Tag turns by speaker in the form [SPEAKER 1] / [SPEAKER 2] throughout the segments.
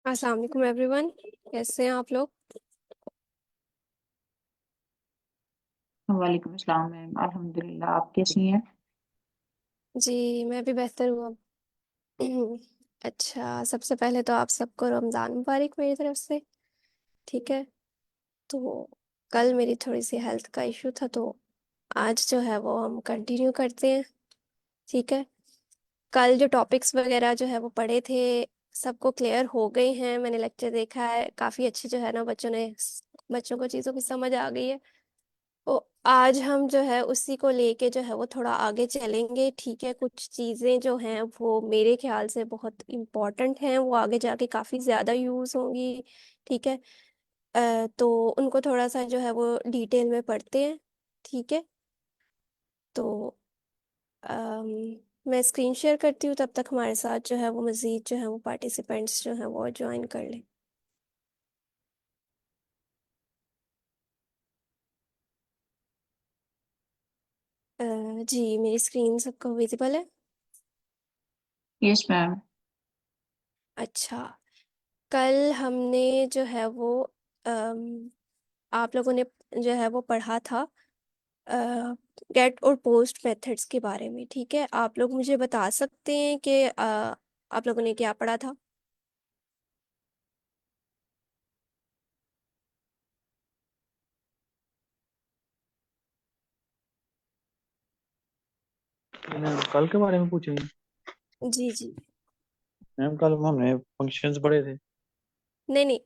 [SPEAKER 1] अस्सलाम वालेकुम एवरीवन। कैसे हैं आप लोग?
[SPEAKER 2] वालेकुम अस्सलाम मैम, अल्हम्दुलिल्लाह। आप कैसी हैं?
[SPEAKER 1] जी, मैं भी बेहतर हूँ अब। अच्छा, सबसे पहले तो आप सबको रमज़ान मुबारक मेरी तरफ से। ठीक है। तो कल मेरी थोड़ी सी हेल्थ का इशू था, तो आज जो है वो हम कंटिन्यू करते हैं। ठीक है। कल जो टॉपिक्स वगैरह जो है वो पढ़े थे, सबको क्लियर हो गए हैं। मैंने लेक्चर देखा है, काफ़ी अच्छे जो है ना बच्चों को चीज़ों की समझ आ गई है। तो आज हम जो है उसी को लेके जो है वो थोड़ा आगे चलेंगे। ठीक है। कुछ चीज़ें जो हैं वो मेरे ख्याल से बहुत इम्पोर्टेंट हैं, वो आगे जाके काफ़ी ज़्यादा यूज़ होंगी। ठीक है। तो उनको थोड़ा सा जो है वो डिटेल में पढ़ते हैं। ठीक है। तो अम, मैं स्क्रीन शेयर करती हूँ, तब तक हमारे साथ जो है वो मज़ीद जो है वो पार्टिसिपेंट्स जो हैं वो ज्वाइन कर लें। जी, मेरी स्क्रीन सबको विजिबल है?
[SPEAKER 2] Yes ma'am.
[SPEAKER 1] अच्छा। कल हमने जो है वो अम, आप लोगों ने जो है वो पढ़ा था गेट और पोस्ट मेथड्स के बारे में। ठीक है। आप लोग मुझे बता सकते हैं कि आप लोगों ने क्या पढ़ा था?
[SPEAKER 3] मैम कल के बारे में पूछेंगे।
[SPEAKER 1] जी जी।
[SPEAKER 3] मैम कल हमने फंक्शंस पढ़े थे।
[SPEAKER 1] नहीं नहीं।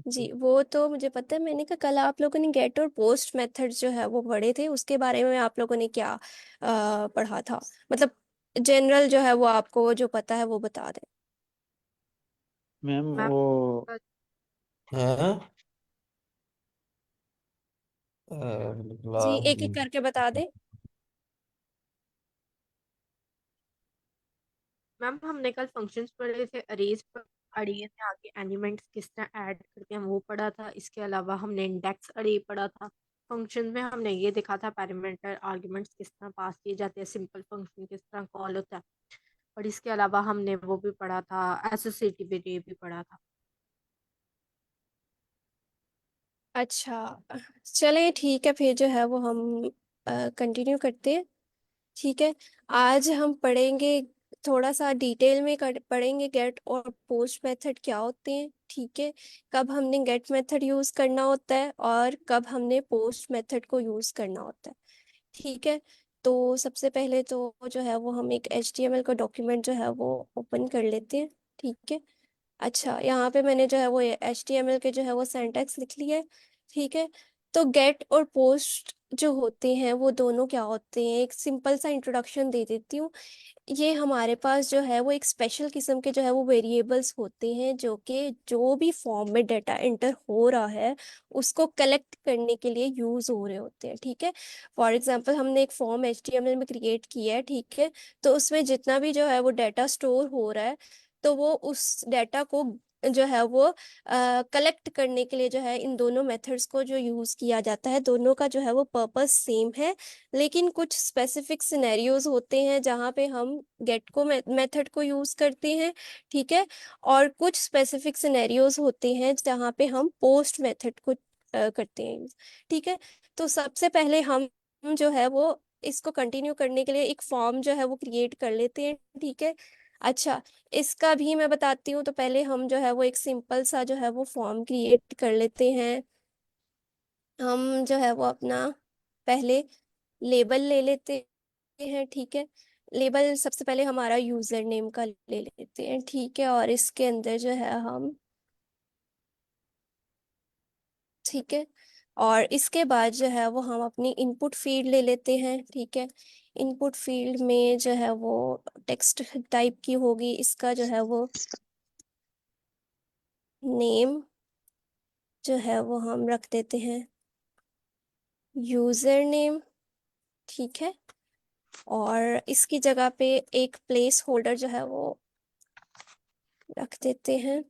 [SPEAKER 1] जी, वो तो मुझे पता है। मैंने कहा कल आप लोगों ने गेट और पोस्ट मेथड्स जो है वो पढ़े थे, उसके बारे में आप लोगों ने क्या पढ़ा था? मतलब जनरल जो है वो आपको जो पता है वो बता दें।
[SPEAKER 3] मैम
[SPEAKER 4] मैम
[SPEAKER 3] वो है
[SPEAKER 1] जी, एक एक करके बता दें।
[SPEAKER 4] मैम हमने कल फंक्शंस पढ़े थे, अरेज पढ़ी थे, आगे एलिमेंट्स किस तरह ऐड करते हैं वो पढ़ा था। इसके अलावा हमने इंडेक्स अरे पढ़ा था। फंक्शन में हमने ये देखा था पैरामीटर आर्गुमेंट्स किस तरह पास किए जाते हैं, सिंपल फंक्शन किस तरह कॉल होता है। और इसके अलावा हमने वो भी पढ़ा था, एसोसिएटिव अरे भी पढ़ा था।
[SPEAKER 1] अच्छा, चलें ठीक है, फिर जो है वो हम कंटिन्यू करते हैं। ठीक है। आज हम पढ़ेंगे, थोड़ा सा डिटेल में पढ़ेंगे गेट और पोस्ट मेथड क्या होते हैं। ठीक है। कब हमने गेट मेथड यूज़ करना होता है और कब हमने पोस्ट मेथड को यूज़ करना होता है। ठीक है। तो सबसे पहले तो जो है वो हम एक HTML का डॉक्यूमेंट जो है वो ओपन कर लेते हैं। ठीक है। अच्छा, यहाँ पे मैंने जो है वो HTML के जो है वो सिंटैक्स लिख लिया है। ठीक है। तो गेट और पोस्ट जो होते हैं वो दोनों क्या होते हैं, एक सिंपल सा इंट्रोडक्शन दे देती हूँ। ये हमारे पास जो है वो एक स्पेशल किस्म के जो है वो वेरिएबल्स होते हैं, जो कि जो भी फॉर्म में डाटा एंटर हो रहा है उसको कलेक्ट करने के लिए यूज हो रहे होते हैं। ठीक है। फॉर एग्जांपल, हमने एक फॉर्म HTML में क्रिएट किया है। ठीक है। तो उसमें जितना भी जो है वो डाटा स्टोर हो रहा है, तो वो उस डाटा को जो है वो कलेक्ट करने के लिए जो है इन दोनों मेथड्स को जो यूज किया जाता है, दोनों का जो है वो पर्पस सेम है। लेकिन कुछ स्पेसिफिक सिनेरियोज होते हैं जहाँ पे हम गेट को मेथड को यूज करते हैं। ठीक है। और कुछ स्पेसिफिक सिनेरियोज होते हैं जहाँ पे हम पोस्ट मेथड को करते हैं यूज। ठीक है। तो सबसे पहले हम जो है वो इसको कंटिन्यू करने के लिए एक फॉर्म जो है वो क्रिएट कर लेते हैं। ठीक है। अच्छा, इसका भी मैं बताती हूँ। तो पहले हम जो है वो एक सिंपल सा जो है वो फॉर्म क्रिएट कर लेते हैं। हम जो है वो अपना पहले लेबल ले लेते हैं। ठीक है। लेबल सबसे पहले हमारा यूजर नेम का ले लेते हैं। ठीक है। और इसके अंदर जो है हम, ठीक है, और इसके बाद जो है वो हम अपनी इनपुट फील्ड ले लेते हैं। ठीक है। इनपुट फील्ड में जो है वो टेक्स्ट टाइप की होगी, इसका जो है वो नेम जो है वो हम रख देते हैं यूजर नेम। ठीक है। और इसकी जगह पे एक प्लेस होल्डर जो है वो रख देते हैं।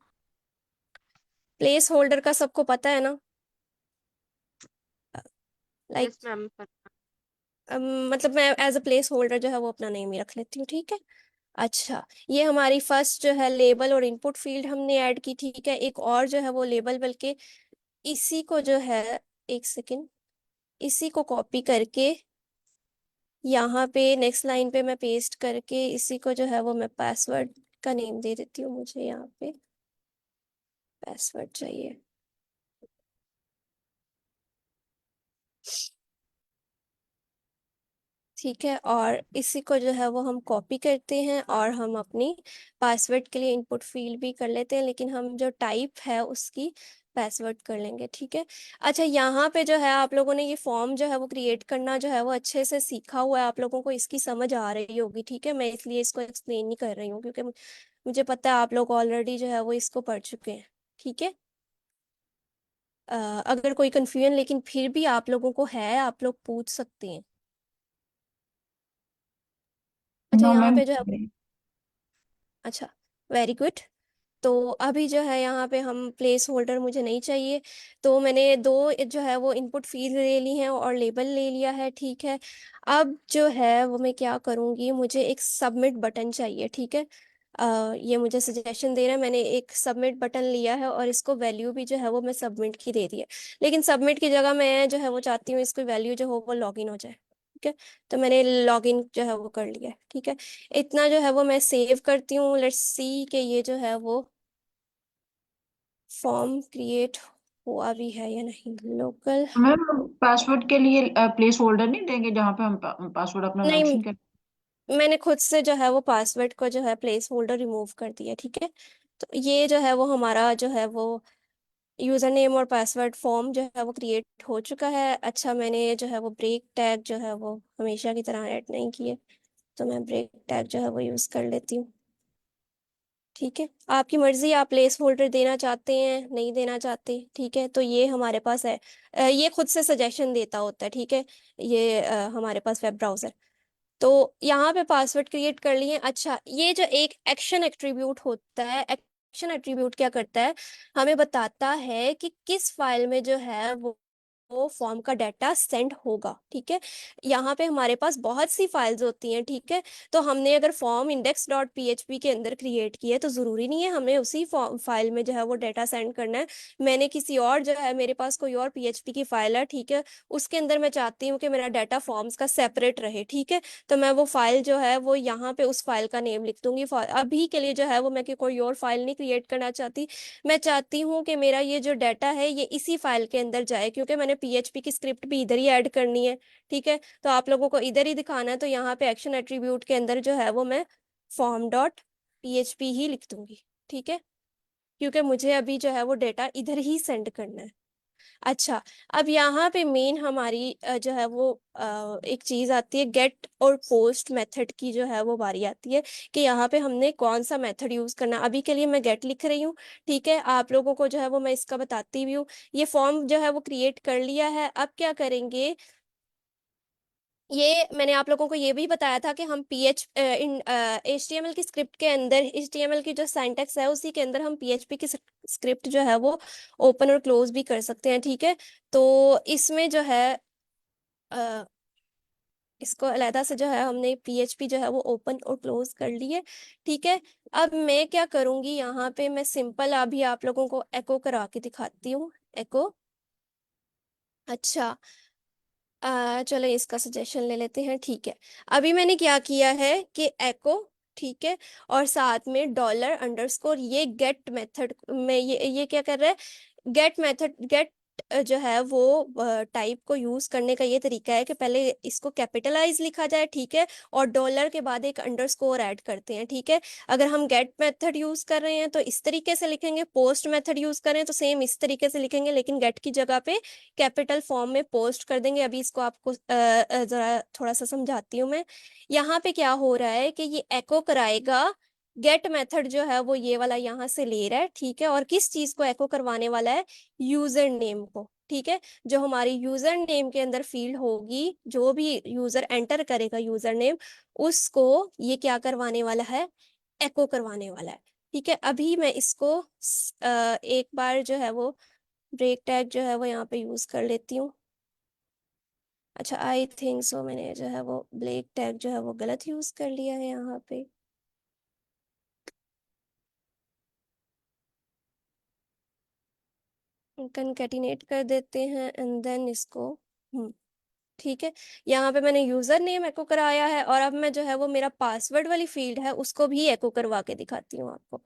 [SPEAKER 1] प्लेस होल्डर का सबको पता है ना? Like,
[SPEAKER 4] yes ma'am.
[SPEAKER 1] मतलब मैं एज अ प्लेस होल्डर जो है वो अपना नेम ही रख लेती हूँ। ठीक है। अच्छा, ये हमारी फर्स्ट जो है लेबल और इनपुट फील्ड हमने ऐड की, ठीक है। एक और जो है वो लेबल, बल्कि इसी को जो है, एक सेकेंड, इसी को कॉपी करके यहाँ पे नेक्स्ट लाइन पे मैं पेस्ट करके इसी को जो है वो मैं पासवर्ड का नेम दे देती हूँ। मुझे यहाँ पे पासवर्ड चाहिए। ठीक है, और इसी को जो है वो हम कॉपी करते हैं और हम अपनी पासवर्ड के लिए इनपुट फील्ड भी कर लेते हैं, लेकिन हम जो टाइप है उसकी पासवर्ड कर लेंगे, ठीक है। अच्छा, यहाँ पे जो है आप लोगों ने ये फॉर्म जो है वो क्रिएट करना जो है वो अच्छे से सीखा हुआ है, आप लोगों को इसकी समझ आ रही होगी, ठीक है। मैं इसलिए इसको एक्सप्लेन नहीं कर रही हूँ, क्योंकि मुझे पता है आप लोग ऑलरेडी जो है वो इसको पढ़ चुके हैं, ठीक है। अगर कोई कंफ्यूजन लेकिन फिर भी आप लोगों को है, आप लोग पूछ सकते हैं। अच्छा,
[SPEAKER 2] नो
[SPEAKER 1] यहाँ
[SPEAKER 2] मैम।
[SPEAKER 1] पे जो है, अच्छा, वेरी गुड। तो अभी जो है यहाँ पे हम प्लेस होल्डर मुझे नहीं चाहिए, तो मैंने दो जो है वो इनपुट फील्ड ले ली है और लेबल ले लिया है, ठीक है। अब जो है वो मैं क्या करूँगी, मुझे एक सबमिट बटन चाहिए, ठीक है। ये मुझे सजेशन दे रहा है, मैंने एक सबमिट बटन लिया है और इसको वैल्यू भी जो है वो मैं सबमिट की दे दी है, लेकिन सबमिट की जगह मैं जो है वो चाहती हूँ इसकी वैल्यू जो हो वो लॉगिन हो जाए, ठीक है। तो मैंने लॉगिन जो है वो कर लिया है, ठीक है। इतना जो है वो मैं सेव करती हूँ। लेट्स सी कि ये जो है वो फॉर्म क्रिएट हुआ भी है या नहीं। लोकल,
[SPEAKER 2] मैम पासवर्ड के लिए प्लेस होल्डर नहीं देंगे जहाँ पे हम पासवर्ड अपना
[SPEAKER 1] नहीं,
[SPEAKER 2] मेंशन करें?
[SPEAKER 1] मैंने खुद से जो है वो पासवर्ड को जो है प्लेस होल्डर रिमूव कर दिया, ठीक है। तो ये जो है वो हमारा जो है वो यूजर नेम और पासवर्ड फॉर्म जो है वो क्रिएट हो चुका है। अच्छा, मैंने जो है वो ब्रेक टैग जो है वो हमेशा की तरह ऐड नहीं किए, तो मैं ब्रेक टैग जो है वो यूज कर लेती हूँ, ठीक है। आपकी मर्जी, आप प्लेस होल्डर देना चाहते हैं नहीं देना चाहते, ठीक है। तो ये हमारे पास है, ये खुद से सजेशन देता होता है, ठीक है। ये हमारे पास वेब ब्राउजर, तो यहाँ पे पासवर्ड क्रिएट कर लिए। अच्छा, ये जो एक एक्शन एट्रीब्यूट होता है, एक्शन एट्रीब्यूट क्या करता है, हमें बताता है कि किस फाइल में जो है वो फॉर्म का डाटा सेंड होगा, ठीक है। यहाँ पे हमारे पास बहुत सी फाइल्स होती हैं, ठीक है। तो हमने अगर फॉर्म इंडेक्स डॉट पीएचपी के अंदर क्रिएट किया है तो जरूरी नहीं है हमें उसी फाइल में जो है वो डाटा सेंड करना है। मैंने किसी और जो है, मेरे पास कोई और पीएचपी की फाइल है, ठीक है, उसके अंदर मैं चाहती हूँ कि मेरा डाटा फॉर्म्स का सेपरेट रहे, ठीक है। तो मैं वो फाइल जो है वो यहाँ पे उस फाइल का नेम लिख दूंगी। अभी के लिए जो है वो मैं कोई और फाइल नहीं क्रिएट करना चाहती, मैं चाहती हूँ कि मेरा ये जो डाटा है ये इसी फाइल के अंदर जाए, क्योंकि मैंने पीएचपी की स्क्रिप्ट भी इधर ही ऐड करनी है, ठीक है। तो आप लोगों को इधर ही दिखाना है, तो यहाँ पे एक्शन एट्रीब्यूट के अंदर जो है वो मैं फॉर्म डॉट पीएचपी ही लिख दूंगी, ठीक है, क्योंकि मुझे अभी जो है वो डेटा इधर ही सेंड करना है। अच्छा, अब यहाँ पे मेन हमारी जो है वो एक चीज आती है, गेट और पोस्ट मेथड की जो है वो बारी आती है कि यहाँ पे हमने कौन सा मेथड यूज करना है। अभी के लिए मैं गेट लिख रही हूँ, ठीक है। आप लोगों को जो है वो मैं इसका बताती भी हूँ। ये फॉर्म जो है वो क्रिएट कर लिया है, अब क्या करेंगे, ये मैंने आप लोगों को ये भी बताया था कि हम इन HTML की स्क्रिप्ट के अंदर, HTML की जो सिंटैक्स है उसी के अंदर हम PHP की स्क्रिप्ट जो है वो ओपन और क्लोज भी कर सकते हैं, ठीक है। तो इसमें जो है अ, इसको अलहदा से जो है हमने PHP जो है वो ओपन और क्लोज कर लिए, ठीक है। अब मैं क्या करूंगी, यहाँ पे मैं सिंपल अभी आप लोगों को एको करा के दिखाती हूँ। एको, अच्छा, चलो इसका सजेशन ले लेते हैं, ठीक है। अभी मैंने क्या किया है कि एको, ठीक है, और साथ में डॉलर अंडरस्कोर, ये गेट मेथड में ये क्या कर रहा है, गेट मेथड, गेट जो है वो टाइप को यूज करने का ये तरीका है कि पहले इसको कैपिटलाइज लिखा जाए, ठीक है, और डॉलर के बाद एक अंडरस्कोर ऐड करते हैं, ठीक है। अगर हम गेट मेथड यूज कर रहे हैं तो इस तरीके से लिखेंगे, पोस्ट मेथड यूज कर रहे हैं तो सेम इस तरीके से लिखेंगे, लेकिन गेट की जगह पे कैपिटल फॉर्म में पोस्ट कर देंगे। अभी इसको आपको जरा थोड़ा सा समझाती हूँ मैं। यहाँ पे क्या हो रहा है कि ये एको कराएगा, गेट मेथड जो है वो ये वाला यहाँ से ले रहा है, ठीक है, और किस चीज को एको करवाने वाला है, यूजर नेम को, ठीक है। जो हमारी यूजर नेम के अंदर फील्ड होगी, जो भी यूजर एंटर करेगा यूजर नेम, उसको ये क्या करवाने वाला है, एको करवाने वाला है, ठीक है। अभी मैं इसको एक बार जो है वो ब्रेक टैग जो है वो यहाँ पे यूज कर लेती हूँ। अच्छा, आई थिंक सो मैंने जो है वो ब्रेक टैग जो है वो गलत यूज कर लिया है यहाँ पे। कंकैटिनेट कर देते हैं एंड देन इसको ठीक है। यहाँ पे मैंने यूजर नेम एको कराया है और अब मैं जो है वो मेरा पासवर्ड वाली फील्ड है उसको भी एको करवा के दिखाती हूँ आपको।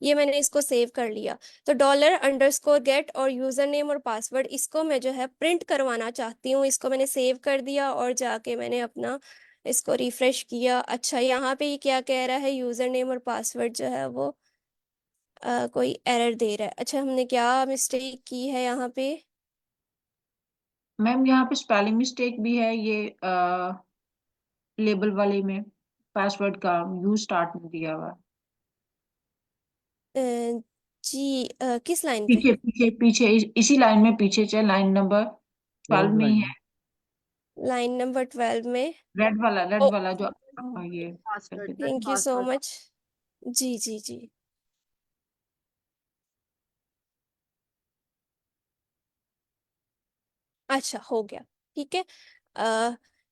[SPEAKER 1] ये मैंने इसको सेव कर लिया। तो $_get और यूजर नेम और पासवर्ड इसको मैं जो है प्रिंट करवाना चाहती हूँ। इसको मैंने सेव कर दिया और जाके मैंने अपना इसको रिफ्रेश किया। अच्छा, यहाँ पे ये क्या कह रहा है, यूजर नेम और पासवर्ड जो है वो कोई एरर दे रहा है। अच्छा, हमने क्या मिस्टेक की है यहाँ पे?
[SPEAKER 2] मैम यहाँ पे स्पेलिंग मिस्टेक भी है, ये लेबल वाले में पासवर्ड का यू स्टार्ट में दिया हुआ है।
[SPEAKER 1] जी किस लाइन पे?
[SPEAKER 2] पीछे पीछे पीछे इसी लाइन में पीछे चल, लाइन नंबर 12
[SPEAKER 3] 12
[SPEAKER 2] में ही
[SPEAKER 3] लाइन
[SPEAKER 2] है।
[SPEAKER 3] में।
[SPEAKER 1] लाइन नंबर 12 में।
[SPEAKER 2] रेड
[SPEAKER 1] ओ,
[SPEAKER 2] वाला जो ये
[SPEAKER 4] पासवर्ड
[SPEAKER 2] करके।
[SPEAKER 1] Thank you so much. जी जी जी। अच्छा, हो गया। ठीक है।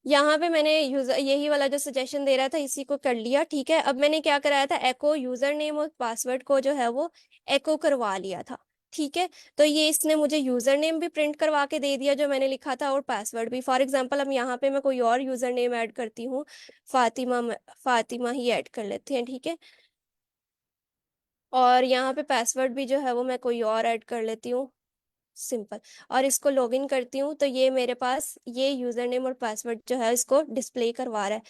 [SPEAKER 1] यहाँ पे मैंने यूजर यही वाला जो सजेशन दे रहा था इसी को कर लिया। ठीक है, अब मैंने क्या कराया था, एको यूजर नेम और पासवर्ड को जो है वो एको करवा लिया था। ठीक है, तो ये इसने मुझे यूजर नेम भी प्रिंट करवा के दे दिया जो मैंने लिखा था और पासवर्ड भी। फॉर एग्जांपल अब यहाँ पे मैं कोई और यूजर नेम ऐड करती हूँ, फातिमा फातिमा ही ऐड कर लेते हैं। ठीक है, और यहाँ पे पासवर्ड भी जो है वो मैं कोई और ऐड कर लेती हूँ, सिंपल। और इसको लॉगिन करती हूँ तो ये मेरे पास ये यूजर नेम और पासवर्ड जो है इसको डिस्प्ले करवा रहा है।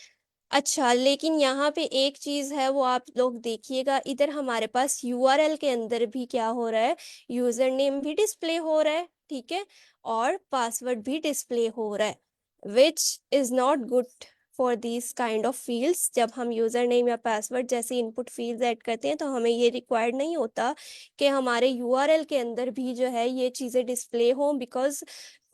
[SPEAKER 1] अच्छा, लेकिन यहाँ पे एक चीज है वो आप लोग देखिएगा, इधर हमारे पास यूआरएल के अंदर भी क्या हो रहा है, यूजर नेम भी डिस्प्ले हो रहा है। ठीक है, और पासवर्ड भी डिस्प्ले हो रहा है, which is not good for this kind of fields. जब हम यूजर नेम या पासवर्ड जैसी इनपुट फील्ड्स ऐड करते हैं तो हमें ये रिक्वायर्ड नहीं होता कि हमारे यूआरएल के अंदर भी जो है ये चीजें डिस्प्ले हो, because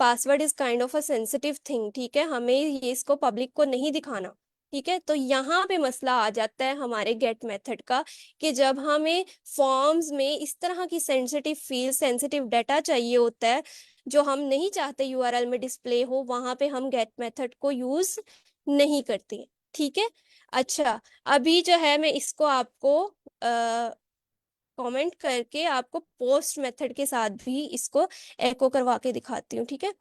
[SPEAKER 1] password is kind of a sensitive thing. ठीक है, हमें ये इसको पब्लिक को नहीं दिखाना। ठीक है, तो यहाँ पे मसला आ जाता है हमारे गेट मेथड का कि जब हमें फॉर्म्स में इस तरह की सेंसिटिव फील्ड, सेंसिटिव डाटा चाहिए होता है जो हम नहीं चाहते यूआरएल में डिस्प्ले हो, वहां पे हम गेट मेथड को यूज नहीं करते। ठीक है। अच्छा, अभी जो है मैं इसको आपको कमेंट करके आपको पोस्ट मेथड के साथ भी इसको एको करवा के दिखाती हूँ। ठीक है।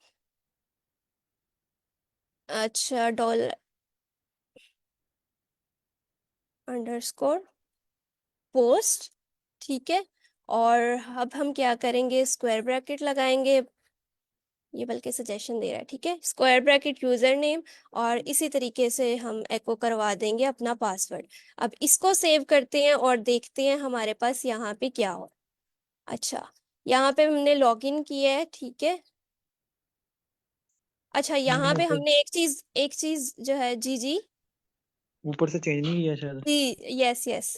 [SPEAKER 1] अच्छा, $_ पोस्ट। ठीक है, और अब हम क्या करेंगे, स्क्वायर ब्रैकेट लगाएंगे। ये बल्कि सजेशन दे रहा है। ठीक है, स्क्वायर ब्रैकेट यूजर नेम और इसी तरीके से हम एको करवा देंगे अपना पासवर्ड। अब इसको सेव करते हैं और देखते हैं हमारे पास यहाँ पे क्या हो। अच्छा, यहाँ पे हमने लॉगिन किया है। ठीक है। अच्छा, यहाँ पे
[SPEAKER 3] ऊपर
[SPEAKER 1] हमने एक चीज जो है, जी जी
[SPEAKER 3] ऊपर से चेंज नहीं किया शायद।
[SPEAKER 1] जी, यस यस,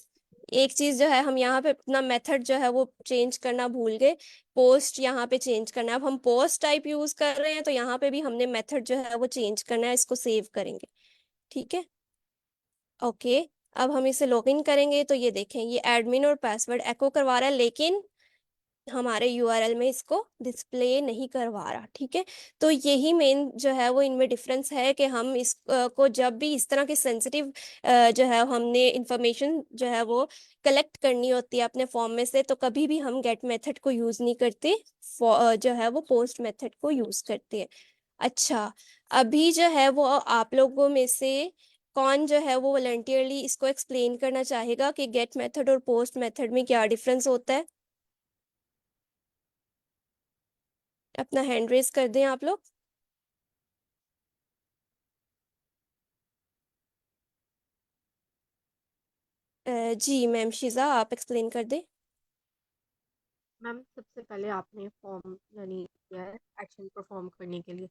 [SPEAKER 1] एक चीज जो है हम यहाँ पे अपना मेथड जो है वो चेंज करना भूल गए। पोस्ट यहाँ पे चेंज करना है। अब हम पोस्ट टाइप यूज कर रहे हैं तो यहाँ पे भी हमने मेथड जो है वो चेंज करना है। इसको सेव करेंगे। ठीक है, ओके। अब हम इसे लॉगिन करेंगे तो ये देखें, ये एडमिन और पासवर्ड एको करवा रहा है लेकिन हमारे यूआरएल में इसको डिस्प्ले नहीं करवा रहा। ठीक है, तो यही मेन जो है वो इनमें डिफरेंस है कि हम इस को जब भी इस तरह की सेंसिटिव जो है हमने इंफॉर्मेशन जो है वो कलेक्ट करनी होती है अपने फॉर्म में से, तो कभी भी हम गेट मेथड को यूज नहीं करते, जो है वो पोस्ट मेथड को यूज करते हैं। अच्छा, अभी जो है वो आप लोगों में से कौन जो है वो वॉलंटियरली इसको एक्सप्लेन करना चाहेगा कि गेट मेथड और पोस्ट मेथड में क्या डिफरेंस होता है? अपना हैंड रेज कर दें आप लोग। जी मैम शिजा, आप एक्सप्लेन कर दें।
[SPEAKER 4] मैम सबसे पहले आपने फॉर्म यानी किया है एक्शन परफॉर्म करने के लिए,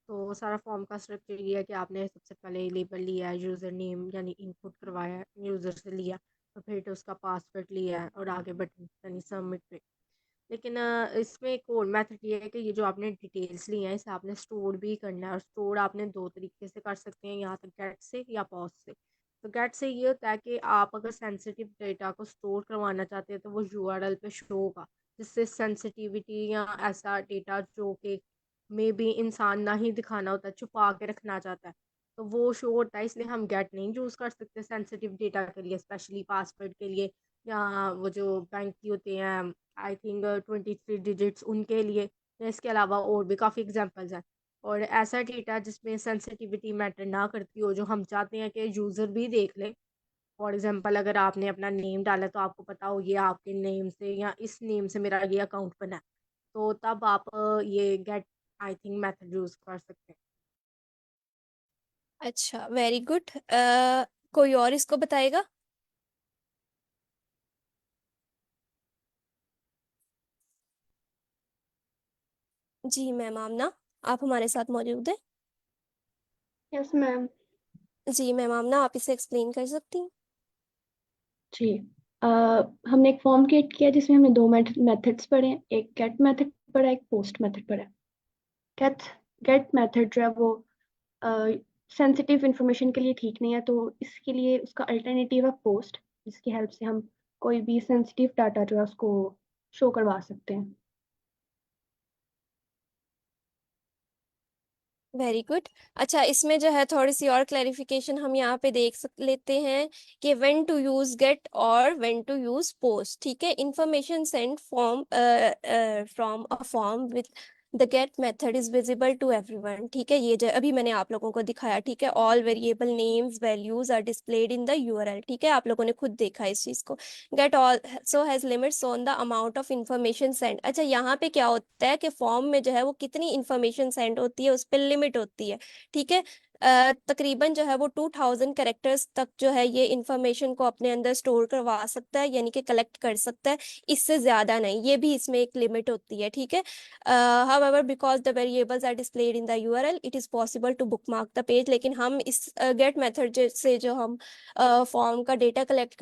[SPEAKER 4] तो सारा फॉर्म का स्ट्रक्चर ये है कि आपने सबसे पहले लेबल लिया है, यूज़र नेम यानी इनपुट करवाया है, यूज़र से लिया, और फिर उसका पासवर्ड लिया है और आगे बटन यानी सबमिट पे। लेकिन इसमें एक और मेथड ये है कि ये जो आपने डिटेल्स ली हैं इसे आपने स्टोर भी करना है, और स्टोर आपने दो तरीके से कर सकते हैं, यहाँ तक गेट से या पॉज से। तो गेट से ये होता है कि आप अगर सेंसिटिव डेटा को स्टोर करवाना चाहते हैं तो वो यूआरएल पे शो होगा, जिससे सेंसिटिविटी या ऐसा डेटा जो कि मे बी इंसान ना ही दिखाना होता है, छुपा के रखना चाहता है, तो वो शो होता है। इसलिए हम गेट नहीं यूज़ कर सकते सेंसिटिव डेटा के लिए, स्पेशली पासवर्ड के लिए या वो जो बैंक की होती हैं आई थिंक 23 डिजिट्स उनके लिए, या इसके अलावा और भी काफ़ी एग्जांपल्स हैं। और ऐसा डेटा जिसमें सेंसिटिविटी मैटर ना करती हो, जो हम चाहते हैं कि यूज़र भी देख ले। फॉर एग्जांपल अगर आपने अपना नेम डाला तो आपको पता हो ये आपके नेम से या इस नेम से मेरा ये अकाउंट बना है, तो तब आप ये get I think method use कर सकते हैं।
[SPEAKER 1] अच्छा, वेरी गुड। कोई और इसको बताएगा? जी मैम आमना, आप हमारे साथ मौजूद हैं।
[SPEAKER 5] Yes ma'am.
[SPEAKER 1] जी मैम आमना, आप इसे एक्सप्लेन कर सकती हैं?
[SPEAKER 5] जी। अ, हमने एक फॉर्म क्रिएट किया जिसमें हमने दो मेथड्स पढ़े हैं, एक गेट मेथड पढ़ा है, एक पोस्ट मेथड पढ़ा है। गेट गेट मेथड जो है वो सेंसिटिव इंफॉर्मेशन के लिए ठीक नहीं है, तो इसके लिए उसका अल्टरनेटिव है पोस्ट, जिसकी हेल्प से हम कोई भी सेंसिटिव डाटा जो है उसको शो करवा सकते हैं।
[SPEAKER 1] Very good. अच्छा, इसमें जो है थोड़ी सी और क्लैरिफिकेशन हम यहाँ पे लेते हैं कि व्हेन टू यूज गेट और व्हेन टू यूज पोस्ट। ठीक है, information send form from a form with the get method is visible to everyone. ठीक है, ये जो अभी मैंने आप लोगों को दिखाया। ठीक है, all variable names values are displayed in the URL. ठीक है, आप लोगों ने खुद देखा इस चीज को। Get also has limits on the amount of information send. अच्छा, यहाँ पे क्या होता है कि फॉर्म में जो है वो कितनी इंफॉर्मेशन सेंड होती है उस पर लिमिट होती है। ठीक है, तकरीबन जो है वो 2000 कैरेक्टर्स तक जो है ये इंफॉर्मेशन को अपने अंदर स्टोर करवा सकता है, यानी कि कलेक्ट कर सकता है। इससे ज्यादा नहीं, ये भी इसमें एक लिमिट होती है। ठीक है, however because the variables are displayed in the URL it is possible to bookmark the page। लेकिन हम इस गेट मेथड से जो हम फॉर्म का डेटा कलेक्ट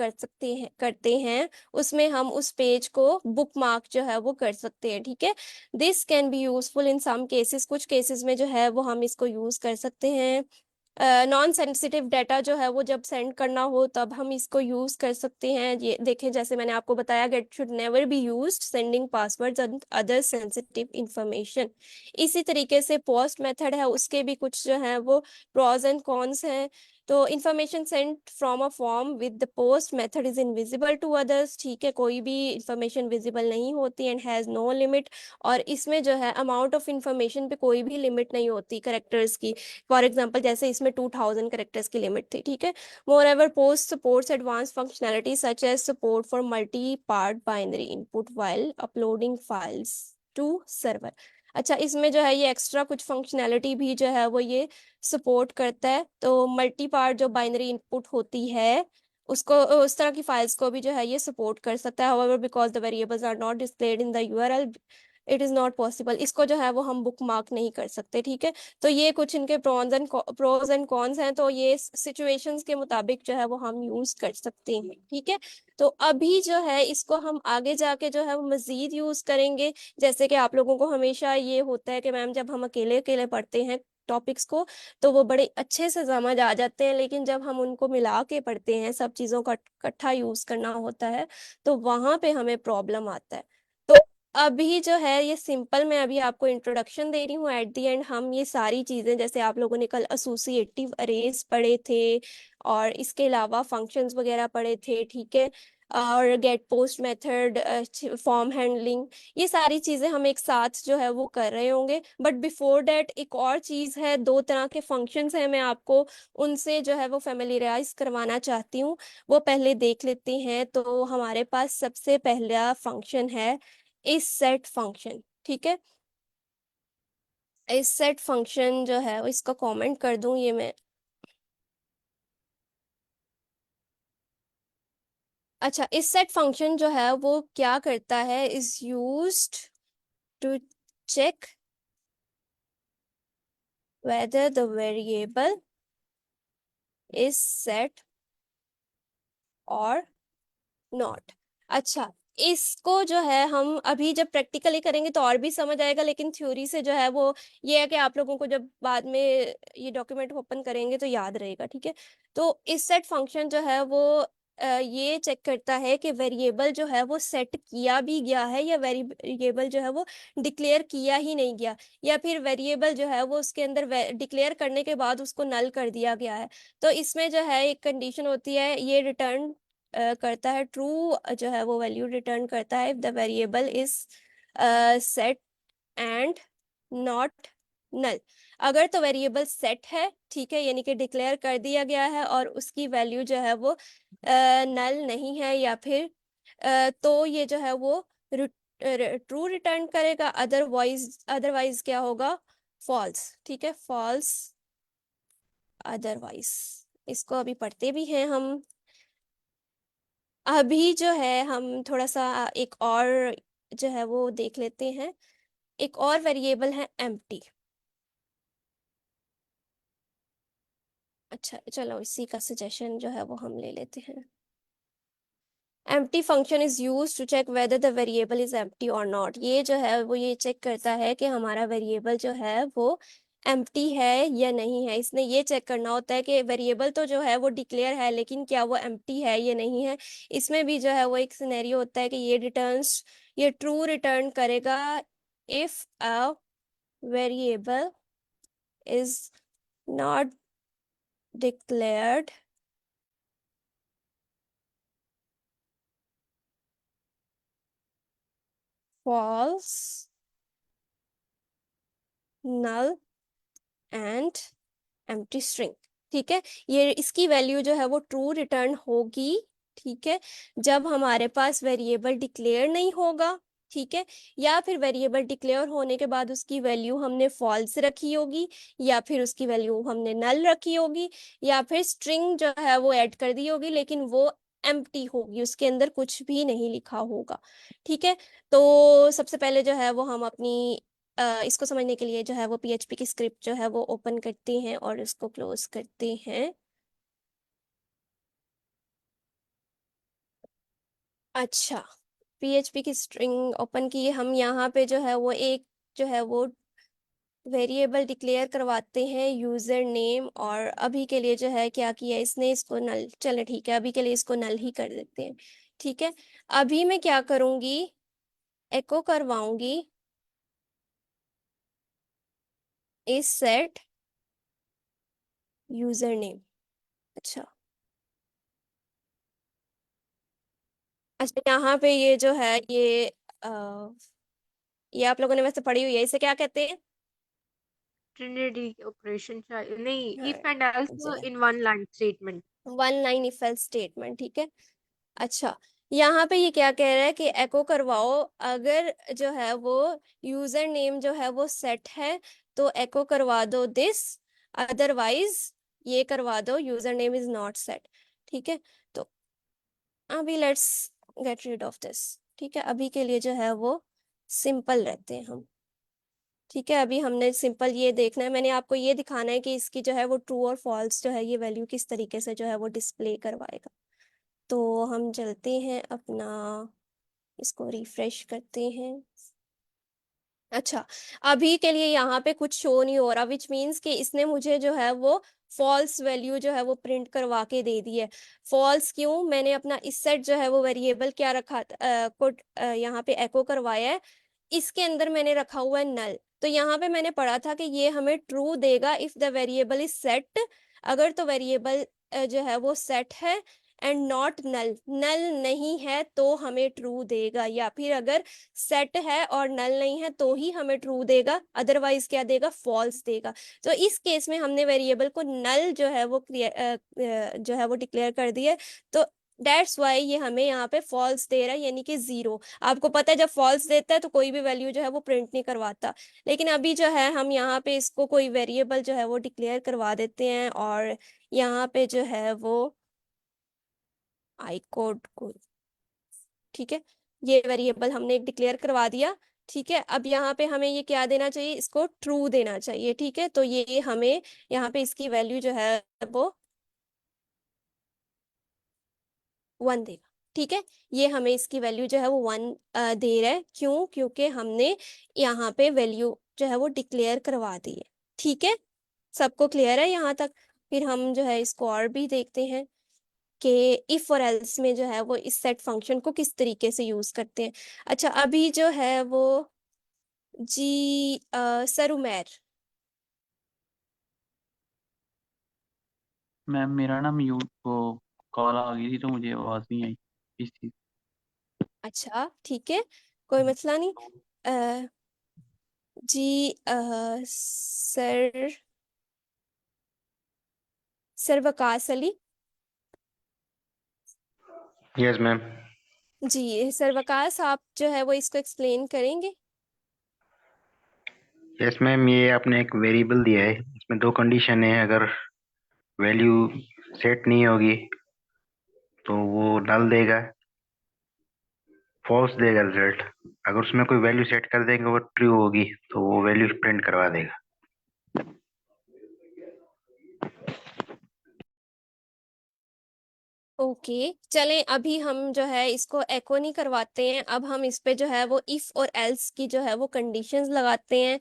[SPEAKER 1] करते हैं उसमें हम उस पेज को बुकमार्क जो है वो कर सकते हैं। ठीक है, this can be useful in some cases. कुछ केसेस में जो है वो हम इसको यूज कर सकते हैं। नॉन सेंसिटिव डाटा जो है वो जब सेंड करना हो तब हम इसको यूज कर सकते हैं। ये देखें, जैसे मैंने आपको बताया, get should never be used sending passwords and other sensitive information. इसी तरीके से पोस्ट मेथड है, उसके भी कुछ जो है वो प्रोज एंड कॉन्स हैं। तो information sent from a form with the post method is invisible to others. ठीक है, कोई भी इंफॉर्मेशन विजिबल नहीं होती एंड हैज नो लिमिट। और इसमें जो है अमाउंट ऑफ इंफॉर्मेशन पे कोई भी लिमिट नहीं होती कैरेक्टर्स की। फॉर एग्जाम्पल जैसे इसमें 2000 कैरेक्टर्स की लिमिट थी। ठीक है, moreover post supports advance functionality such as support for multi part binary input while uploading files to server. अच्छा, इसमें जो है ये एक्स्ट्रा कुछ फंक्शनैलिटी भी जो है वो ये सपोर्ट करता है। तो मल्टी पार्ट जो बाइनरी इनपुट होती है उसको, उस तरह की फाइल्स को भी जो है ये सपोर्ट कर सकता है। however because the variables are not displayed in the URL it is not possible. इसको जो है वो हम बुक मार्क नहीं कर सकते। ठीक है, तो ये कुछ इनके प्रोज एंड कॉन्स हैं, तो ये सिचुएशंस के मुताबिक जो है वो हम यूज कर सकते हैं। ठीक है, तो अभी जो है इसको हम आगे जाके जो है वो मजीद यूज करेंगे। जैसे कि आप लोगों को हमेशा ये होता है कि मैम जब हम अकेले अकेले पढ़ते हैं टॉपिक्स को तो वो बड़े अच्छे से समझ आ जाते हैं, लेकिन जब हम उनको मिला के पढ़ते हैं, सब चीजों का इकट्ठा यूज करना होता है, तो वहां पे हमें प्रॉब्लम आता है। तो अभी जो है ये सिंपल, मैं अभी आपको इंट्रोडक्शन दे रही हूँ। एट द एंड हम ये सारी चीजें, जैसे आप लोगों ने कल एसोसिएटिव अरेज पढ़े थे और इसके अलावा फंक्शंस वगैरह पढ़े थे। ठीक है, और get post method, form handling, ये सारी चीजें हम एक साथ जो है वो कर रहे होंगे। बट बिफोर डेट एक और चीज है, दो तरह के फंक्शंस हैं, मैं आपको उनसे जो है वो फेमिलियराइज करवाना चाहती हूँ। वो पहले देख लेते हैं। तो हमारे पास सबसे पहला फंक्शन है इस सेट फंक्शन। ठीक है, इस सेट फंक्शन जो है वो, इसका कमेंट कर दूं ये मैं। अच्छा, इस सेट फंक्शन जो है वो क्या करता है, is used to check whether the variable is set or not। अच्छा, इसको जो है हम अभी जब प्रैक्टिकली करेंगे तो और भी समझ आएगा, लेकिन थ्योरी से जो है वो ये है कि आप लोगों को जब बाद में ये डॉक्यूमेंट ओपन करेंगे तो याद रहेगा। ठीक है, तो इस सेट फंक्शन जो है वो ये चेक करता है कि वेरिएबल जो है वो सेट किया भी गया है या वेरिएबल जो है वो डिक्लेयर किया ही नहीं गया, या फिर वेरिएबल जो है वो उसके अंदर डिक्लेयर करने के बाद उसको नल कर दिया गया है। तो इसमें जो है एक कंडीशन होती है, ये रिटर्न करता है, ट्रू जो है वो वैल्यू रिटर्न करता है if the variable is set and not null. अगर तो वेरिएबल सेट है, ठीक है, यानी कि डिक्लेयर कर दिया गया है और उसकी वैल्यू जो है वो नल नहीं है, या फिर तो ये जो है वो ट्रू रिटर्न करेगा, अदरवाइज क्या होगा, फॉल्स। ठीक है, फॉल्स अदरवाइज। इसको अभी पढ़ते भी हैं हम। अभी जो है हम थोड़ा सा एक और जो है वो देख लेते हैं। एक और वेरिएबल है एम्प्टी। अच्छा चलो, इसी का सजेशन जो है वो हम ले लेते हैं। empty function is used to check whether the variable is empty or not। ये जो है वो ये चेक करता है कि हमारा वेरिएबल जो है वो empty है या नहीं है। इसने ये चेक करना होता है कि वेरिएबल तो जो है वो डिक्लेयर है, लेकिन क्या वो empty है या नहीं है। इसमें भी जो है वो एक सिनेरियो होता है कि ये ट्रू रिटर्न करेगा if a variable is not declared false, null and empty string। ठीक है, ये इसकी वैल्यू जो है वो ट्रू रिटर्न होगी, ठीक है, जब हमारे पास वेरिएबल डिक्लेयर नहीं होगा, ठीक है, या फिर वेरिएबल डिक्लेयर होने के बाद उसकी वैल्यू हमने फॉल्स रखी होगी, या फिर उसकी वैल्यू हमने नल रखी होगी, या फिर स्ट्रिंग जो है वो ऐड कर दी होगी, लेकिन वो एम्प्टी होगी, उसके अंदर कुछ भी नहीं लिखा होगा। ठीक है, तो सबसे पहले जो है वो हम अपनी इसको समझने के लिए जो है वो PHP की स्क्रिप्ट जो है वो ओपन करते हैं और इसको क्लोज करते हैं। अच्छा, PHP की स्ट्रिंग ओपन की, हम यहाँ पे जो है वो एक जो है वो वेरिएबल डिक्लेयर करवाते हैं यूजर नेम, और अभी के लिए जो है क्या किया इसने, इसको नल, चले ठीक है, अभी के लिए इसको नल ही कर देते हैं। ठीक है, अभी मैं क्या करूंगी, एको करवाऊंगी इस सेट यूजर नेम। अच्छा अच्छा, यहाँ पे ये जो है ये आप लोगों ने वैसे पढ़ी हुई है, इसे क्या कहते हैं?
[SPEAKER 4] ट्रिनिटी ऑपरेशन नहीं,
[SPEAKER 1] हाँ,
[SPEAKER 4] if and else in one line statement.
[SPEAKER 1] One line if else statement. ठीक है, अच्छा, यहाँ पे ये क्या कह रहा है कि एको करवाओ, अगर जो है वो यूजर नेम जो है वो सेट है तो एको करवा दो दिस, अदरवाइज ये करवा दो user name is not set. ठीक है, तो अभी let's get rid of this. ठीक है, अभी के लिए जो है वो सिंपल रहते हैं हम। ठीक है, अभी हमने सिंपल ये देखना है, मैंने आपको ये दिखाना है कि इसकी जो है वो ट्रू और फॉल्स जो है ये वैल्यू किस तरीके से जो है वो डिस्प्ले करवाएगा। तो हम चलते हैं अपना, इसको रिफ्रेश करते हैं। अच्छा, अभी के लिए यहाँ पे कुछ शो नहीं हो रहा, विच मीन्स कि इसने मुझे जो है वो फॉल्स वैल्यू जो है वो प्रिंट करवा के दे दी है। फॉल्स क्यों, मैंने अपना इस सेट जो है वो वेरिएबल क्या रखा को यहाँ पे एको करवाया है, इसके अंदर मैंने रखा हुआ है नल। तो यहाँ पे मैंने पढ़ा था कि ये हमें ट्रू देगा if the variable is set, अगर तो वेरिएबल जो है वो सेट है, एंड नॉट नल, नल नहीं है तो हमें ट्रू देगा, या फिर अगर सेट है और नल नहीं है तो ही हमें ट्रू देगा, अदरवाइज क्या देगा, फॉल्स देगा। तो इस केस में हमने वेरिएबल को नल जो है वो जो है वो डिक्लेयर कर दिया है, तो डेट्स वाई ये हमें यहाँ पे फॉल्स दे रहा है, यानी कि 0। आपको पता है जब फॉल्स देता है तो कोई भी वैल्यू जो है वो प्रिंट नहीं करवाता, लेकिन अभी जो है हम यहाँ पे इसको कोई वेरिएबल जो है वो डिक्लेयर करवा देते हैं, और यहाँ पे जो है वो आई कोड को, ठीक है, ये वेरिएबल हमने एक डिक्लेयर करवा दिया। ठीक है, अब यहाँ पे हमें ये क्या देना चाहिए, इसको ट्रू देना चाहिए। ठीक है, तो ये हमें यहाँ पे इसकी वैल्यू जो है वो 1 देगा। ठीक है, ये हमें इसकी वैल्यू जो है वो 1 दे रहा है, क्यों, क्योंकि हमने यहाँ पे वैल्यू जो है वो डिक्लेयर करवा दी है। ठीक है, सबको क्लियर है यहाँ तक? फिर हम जो है इसको और भी देखते हैं कि इफ और एल्स में जो है वो इस सेट फंक्शन को किस तरीके से यूज करते हैं। अच्छा, अभी जो है वो जी सर उमैर,
[SPEAKER 3] मैम मेरा ना म्यूट वो
[SPEAKER 6] कॉल आ गई थी तो मुझे आवाज नहीं आई इस चीज।
[SPEAKER 1] अच्छा ठीक है, कोई मसला नहीं। अ, जी sir, sir Waqas Ali.
[SPEAKER 7] Yes ma'am.
[SPEAKER 1] जी सर वकास, आप जो है वो इसको एक्सप्लेन करेंगे।
[SPEAKER 7] यस मैम, ये आपने एक वेरिएबल दिया है, इसमें दो कंडीशन है। अगर वैल्यू सेट नहीं होगी तो वो नल देगा, फॉल्स देगा रिजल्ट। अगर उसमें कोई वैल्यू सेट कर देंगे वो ट्रू होगी तो वो वैल्यू प्रिंट करवा देगा।
[SPEAKER 1] ओके चलें, अभी हम जो है इसको एको नहीं करवाते हैं, अब हम इस पे जो है वो इफ और एल्स की जो है वो कंडीशंस लगाते हैं।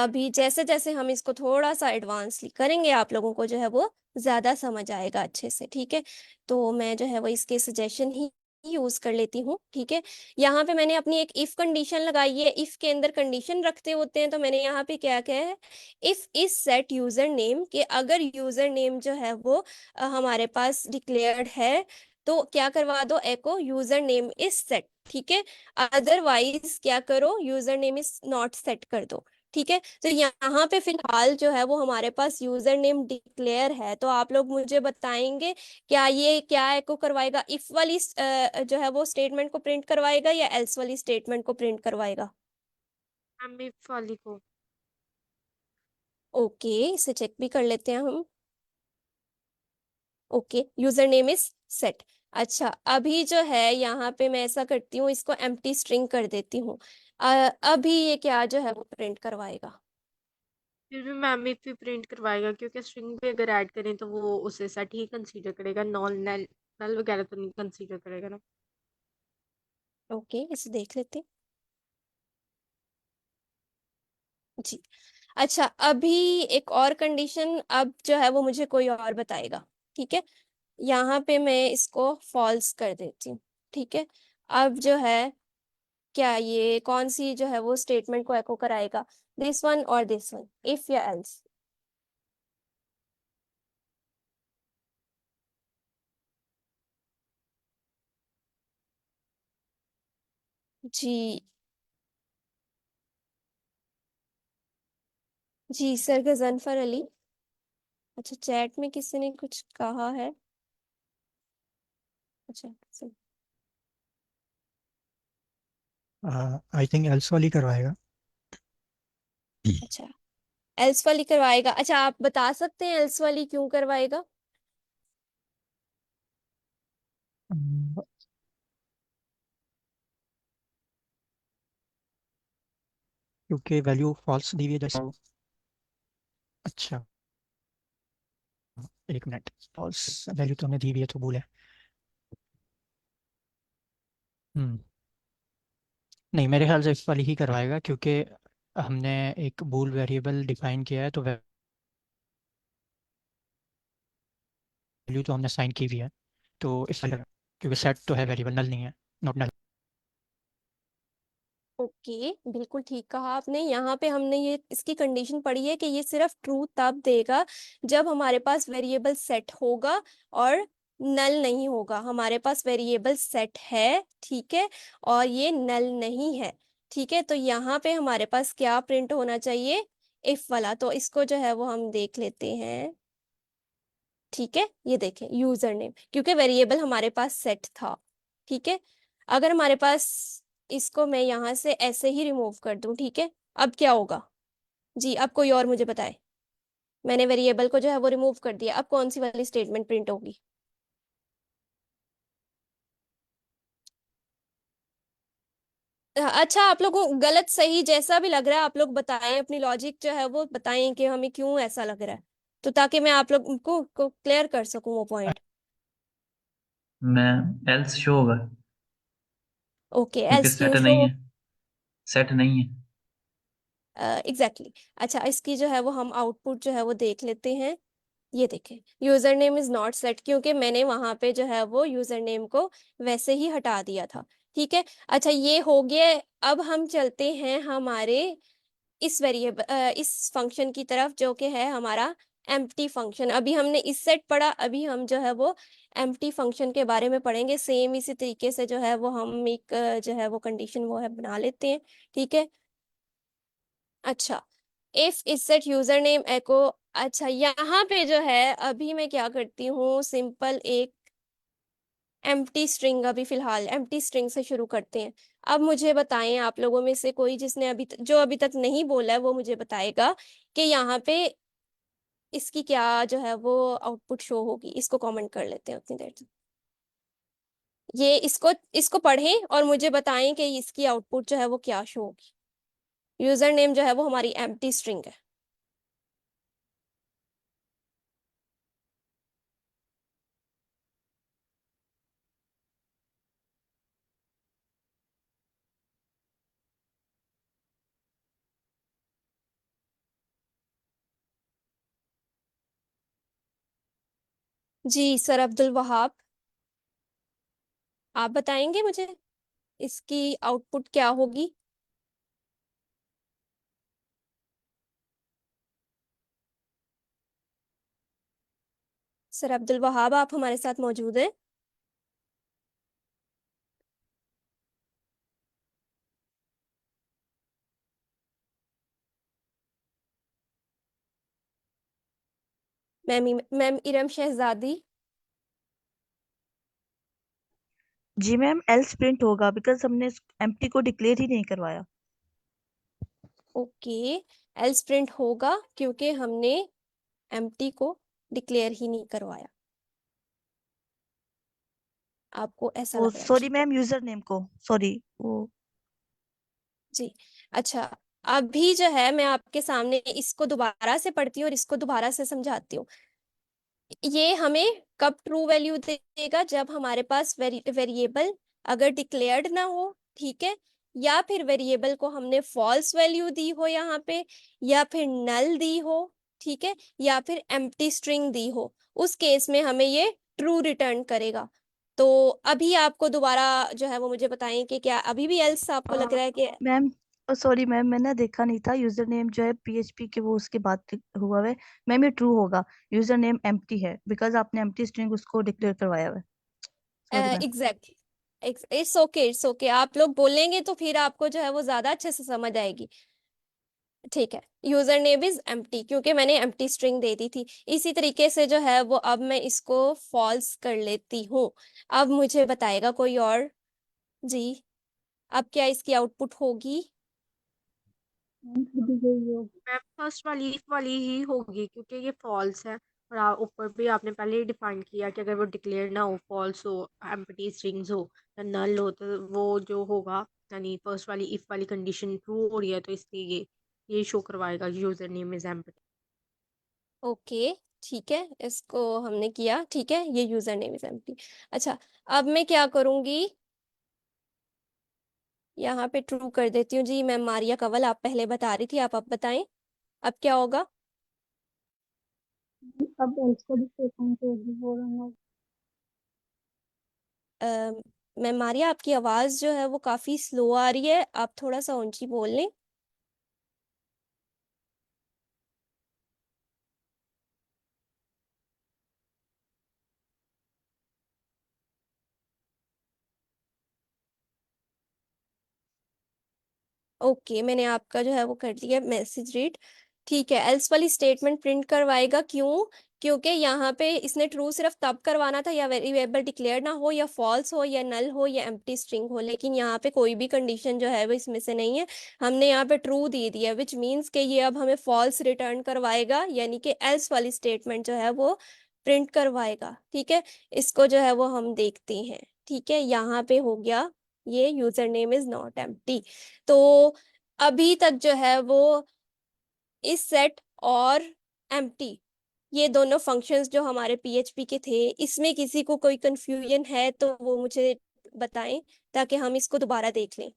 [SPEAKER 1] अभी जैसे जैसे हम इसको थोड़ा सा एडवांसली करेंगे आप लोगों को जो है वो ज्यादा समझ आएगा अच्छे से, ठीक है। तो मैं जो है वो इसके सजेशन ही यूज कर लेती हूँ, ठीक है। यहाँ पे मैंने अपनी एक इफ कंडीशन लगाई है, इफ के अंदर कंडीशन रखते होते हैं, तो मैंने यहाँ पे क्या क्या है, if is set user name, के अगर यूजर नेम जो है वो हमारे पास डिक्लेयर्ड है तो क्या करवा दो, एको यूजर नेम इज सेट, ठीक है। अदरवाइज क्या करो, user name is not set कर दो, ठीक है। तो यहाँ पे फिलहाल जो है वो हमारे पास यूजर नेम डिक्लेयर है, तो आप लोग मुझे बताएंगे क्या ये क्या एको करवाएगा, इफ वाली जो है वो स्टेटमेंट को प्रिंट करवाएगा या एल्स वाली स्टेटमेंट को प्रिंट करवाएगा।
[SPEAKER 4] मैम इफ वाली को।
[SPEAKER 1] ओके, इसे चेक भी कर लेते हैं हम। Okay, user name is set. अच्छा अभी जो है यहाँ पे मैं ऐसा करती हूँ, इसको एम्प्टी स्ट्रिंग कर देती हूँ। अभी ये क्या जो है वो प्रिंट करवाएगा।
[SPEAKER 4] फिर भी मैम इफ ही प्रिंट करवाएगा, क्योंकि स्ट्रिंग भी अगर ऐड करें तो वो उसे सेट ही कंसीडर करेगा, नॉन नल नल वगैरह तो नहीं कंसीडर करेगा ना।
[SPEAKER 1] ओके इसे देख लेते हैं जी। अच्छा अभी एक और कंडीशन, अब जो है वो मुझे कोई और बताएगा, ठीक है। यहाँ पे मैं इसको फॉल्स कर देती हूँ, ठीक है। अब जो है क्या ये कौन सी जो है वो स्टेटमेंट को एको कराएगा, दिस वन और दिस वन, इफ या एल्स। जी जी सर गजनफर अली। अच्छा चैट में किसी ने कुछ कहा है। अच्छा
[SPEAKER 3] आई थिंक एल्स वाली करवाएगा।
[SPEAKER 1] अच्छा एल्स वाली करवाएगा। अच्छा आप बता सकते हैं एल्स वाली क्यों करवाएगा।
[SPEAKER 3] हम्म, क्योंकि वैल्यू फॉल्स दी हुई है जैसे। अच्छा एक मिनट, फॉल्स वैल्यू तो हमने दी हुई है तो भूल है। हम्म नहीं, मेरे ख्याल से इस वाली ही करवाएगा, क्योंकि हमने एक बूल वेरिएबल डिफाइन किया है तो वैल्यू तो हमने साइन की हुई है, तो इस वाली क्योंकि सेट तो है वेरिएबल, नल नहीं है, नॉट नल।
[SPEAKER 1] ओके बिल्कुल ठीक कहा आपने। यहाँ पे हमने ये इसकी कंडीशन पढ़ी है कि ये सिर्फ ट्रू तब देगा जब हमारे पास वेरिएबल सेट होगा और नल नहीं होगा। हमारे पास वेरिएबल सेट है, ठीक है, और ये नल नहीं है, ठीक है। तो यहाँ पे हमारे पास क्या प्रिंट होना चाहिए, इफ वाला। तो इसको जो है वो हम देख लेते हैं, ठीक है। ये देखें यूजर नेम, क्योंकि वेरिएबल हमारे पास सेट था, ठीक है। अगर हमारे पास, इसको मैं यहाँ से ऐसे ही रिमूव कर दूं, ठीक है, अब क्या होगा। जी अब कोई और मुझे बताए, मैंने वेरिएबल को जो है वो रिमूव कर दिया, अब कौन सी वाली स्टेटमेंट प्रिंट होगी। अच्छा आप लोगों को गलत सही जैसा भी लग रहा है आप लोग बताएं, अपनी लॉजिक जो है वो बताएं कि हमें क्यों ऐसा लग रहा है, तो ताकि मैं आप लोग को क्लियर कर सकूं वो पॉइंट।
[SPEAKER 6] मैं एल्स शो होगा
[SPEAKER 1] ओके
[SPEAKER 6] क्योंकि
[SPEAKER 1] एल्स
[SPEAKER 6] सेट
[SPEAKER 1] क्यों शो।
[SPEAKER 6] नहीं है, सेट नहीं है।
[SPEAKER 1] एग्जैक्टली अच्छा इसकी जो है वो हम आउटपुट जो है वो देख लेते हैं। ये देखें user name is not set, क्योंकि मैंने वहां पे जो है वो यूजर नेम को वैसे ही हटा दिया था, ठीक है। अच्छा ये हो गया। अब हम चलते हैं हमारे इस वेरिएबल इस फंक्शन की तरफ जो कि है हमारा एम्प्टी फंक्शन। अभी हमने इस सेट पढ़ा, अभी हम जो है वो एम्प्टी फंक्शन के बारे में पढ़ेंगे। सेम इसी तरीके से जो है वो हम एक जो है वो कंडीशन वो है बना लेते हैं, ठीक है। अच्छा, इफ इस सेट यूजर नेम एको। अच्छा, यहाँ पे जो है अभी मैं क्या करती हूँ, सिंपल एक एम्प्टी स्ट्रिंग, अभी फिलहाल एम्प्टी स्ट्रिंग से शुरू करते हैं। अब मुझे बताएं, आप लोगों में से कोई जिसने जो अभी तक नहीं बोला है वो मुझे बताएगा कि यहाँ पे इसकी क्या जो है वो आउटपुट शो होगी। इसको कमेंट कर लेते हैं उतनी देर तक। ये इसको पढ़ें और मुझे बताएं कि इसकी आउटपुट जो है वो क्या शो होगी। यूजर नेम जो है वो हमारी एम्प्टी स्ट्रिंग है। जी सर अब्दुल वहाब, आप बताएंगे मुझे इसकी आउटपुट क्या होगी। सर अब्दुल वहाब, आप हमारे साथ मौजूद हैं? मैम इरम शहजादी।
[SPEAKER 8] जी मैम, एल्स प्रिंट होगा बिकॉज हमने एम्प्टी को डिक्लेयर ही नहीं करवाया।
[SPEAKER 1] ओके, एल्स प्रिंट होगा क्योंकि हमने एम्प्टी को डिक्लेयर ही नहीं करवाया, आपको ऐसा
[SPEAKER 8] वो
[SPEAKER 1] लग रहा है,
[SPEAKER 8] सॉरी
[SPEAKER 1] ठीक है
[SPEAKER 8] मैम, यूजर नेम को सॉरी वो।
[SPEAKER 1] जी। अच्छा, अभी जो है मैं आपके सामने इसको दोबारा से पढ़ती हूँ और इसको दोबारा से समझाती हूँ। ये हमें कब ट्रू वैल्यू देगा, जब हमारे पास वेरिएबल अगर डिक्लेयर्ड ना हो, ठीक है, या फिर वेरिएबल को हमने फॉल्स वैल्यू दी हो यहाँ पे, या फिर नल दी हो, ठीक है, या फिर एम्प्टी स्ट्रिंग दी हो। उस केस में हमें ये ट्रू रिटर्न करेगा। तो अभी आपको दोबारा जो है वो मुझे बताएं कि क्या अभी भी एल्स आपको लग रहा है कि
[SPEAKER 8] मैम सॉरी मैम, मैंने देखा नहीं था यूजर नेम जो है पीएचपी के वो उसके बाद हुआ है। मैम ये ट्रू होगा, यूजर नेम एम्प्टी है बिकॉज आपने एम्प्टी स्ट्रिंग उसको डिक्लेयर करवाया हुआ है। Sorry ma'am.
[SPEAKER 1] Exactly, it's okay, आप लोग बोलेंगे तो फिर आपको जो है वो ज्यादा अच्छे से समझ आएगी, ठीक है। यूजर नेम इज एम्प्टी क्योंकि मैंने एम्प्टी स्ट्रिंग दे दी थी। इसी तरीके से जो है वो अब मैं इसको फॉल्स कर लेती हूँ। अब मुझे बताएगा कोई और जी, अब क्या इसकी आउटपुट होगी।
[SPEAKER 4] मैम फर्स्ट वाली if वाली ही होगी क्योंकि ये फॉल्स है, और ऊपर भी आपने पहले ही डिफाइन किया कि अगर वो डिक्लेयर ना हो, फॉल्स हो, एम्प्टी स्ट्रिंग्स हो या नल हो, तो वो जो होगा, यानी फर्स्ट वाली if वाली कंडीशन ट्रू हो रही है तो इसलिए ये शो करवाएगा user name is empty.
[SPEAKER 1] Okay, ठीक है, इसको हमने किया, ठीक है, ये यूजर नेम इज एम्प्टी। अच्छा, अब मैं क्या करूंगी, यहाँ पे ट्रू कर देती हूँ जी। मैं मारिया कंवल, आप पहले बता रही थी, आप अब बताएं अब क्या होगा।
[SPEAKER 5] अब एल्स को भी स्टेटमेंट को भी बोल रहा हूँ।
[SPEAKER 1] मैं मारिया, आपकी आवाज जो है वो काफी स्लो आ रही है, आप थोड़ा सा ऊंची बोल लें। ओके, मैंने आपका जो है वो कर दिया मैसेज रीड, ठीक है। एल्स वाली स्टेटमेंट प्रिंट करवाएगा, क्यों? क्योंकि यहाँ पे इसने ट्रू सिर्फ तब करवाना था या वेरिएबल डिक्लेयर ना हो, या फॉल्स हो, या नल हो, या एम्प्टी स्ट्रिंग हो, लेकिन यहाँ पे कोई भी कंडीशन जो है वो इसमें से नहीं है। हमने यहाँ पे ट्रू दे दिया, विच मीन्स कि ये अब हमें फॉल्स रिटर्न करवाएगा, यानी कि एल्स वाली स्टेटमेंट जो है वो प्रिंट करवाएगा, ठीक है। इसको जो है वो हम देखते हैं, ठीक है। यहाँ पे हो गया ये user name is not empty. तो अभी तक जो है वो इस सेट और एम्प्टी, ये दोनों फंक्शंस जो हमारे पीएचपी के थे, इसमें किसी को कोई कंफ्यूजन है तो वो मुझे बताएं, ताकि हम इसको दोबारा देख लें।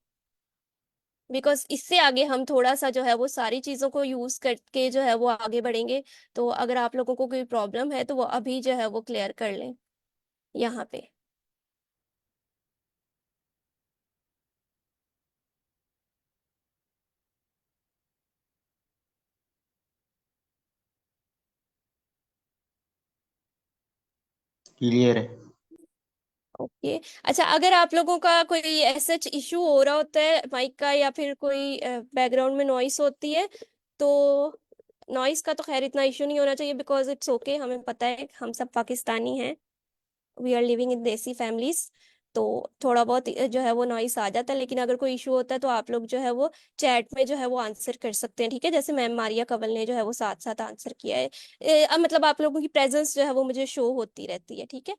[SPEAKER 1] बिकॉज इससे आगे हम थोड़ा सा जो है वो सारी चीज़ों को यूज़ करके जो है वो आगे बढ़ेंगे। तो अगर आप लोगों को कोई प्रॉब्लम है तो वो अभी जो है वो क्लियर कर लें यहाँ पे।
[SPEAKER 7] क्लियर है।
[SPEAKER 1] ओके। अच्छा, अगर आप लोगों का कोई ऐसा इशू हो रहा होता है माइक का, या फिर कोई बैकग्राउंड में नॉइस होती है, तो नॉइस का तो खैर इतना इशू नहीं होना चाहिए, बिकॉज इट्स ओके, हमें पता है हम सब पाकिस्तानी हैं, वी आर लिविंग इन देसी फैमिलीज, तो थोड़ा बहुत जो है वो नॉइस आ जाता है। लेकिन अगर कोई इशू होता है तो आप लोग जो है वो चैट में जो है वो आंसर कर सकते हैं, ठीक है। जैसे मैम मारिया कंवल ने जो है वो साथ साथ आंसर किया है। मतलब आप लोगों की प्रेजेंस जो है वो मुझे शो होती रहती है, ठीक है।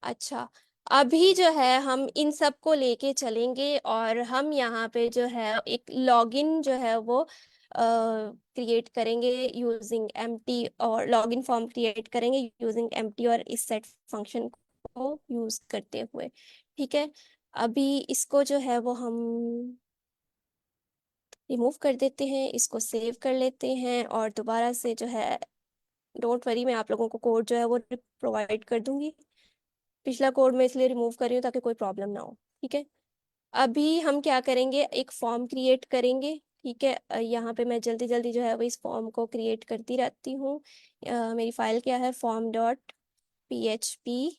[SPEAKER 1] अच्छा, अभी जो है हम इन सब को लेके चलेंगे, और हम यहाँ पे जो है एक लॉगिन जो है वो क्रिएट करेंगे यूजिंग एम्प्टी, और लॉगिन फॉर्म क्रिएट करेंगे यूजिंग एम्प्टी और इस सेट फंक्शन को यूज करते हुए, ठीक है। अभी इसको जो है वो हम रिमूव कर देते हैं, इसको सेव कर लेते हैं, और दोबारा से जो है, डोंट वरी, मैं आप लोगों को कोड जो है वो प्रोवाइड कर दूंगी। पिछला कोड मैं इसलिए रिमूव कर रही हूँ ताकि कोई प्रॉब्लम ना हो, ठीक है। अभी हम क्या करेंगे, एक फॉर्म क्रिएट करेंगे, ठीक है। यहाँ पे मैं जल्दी जल्दी जो है वो इस फॉर्म को क्रिएट करती रहती हूँ। मेरी फाइल क्या है, form.php,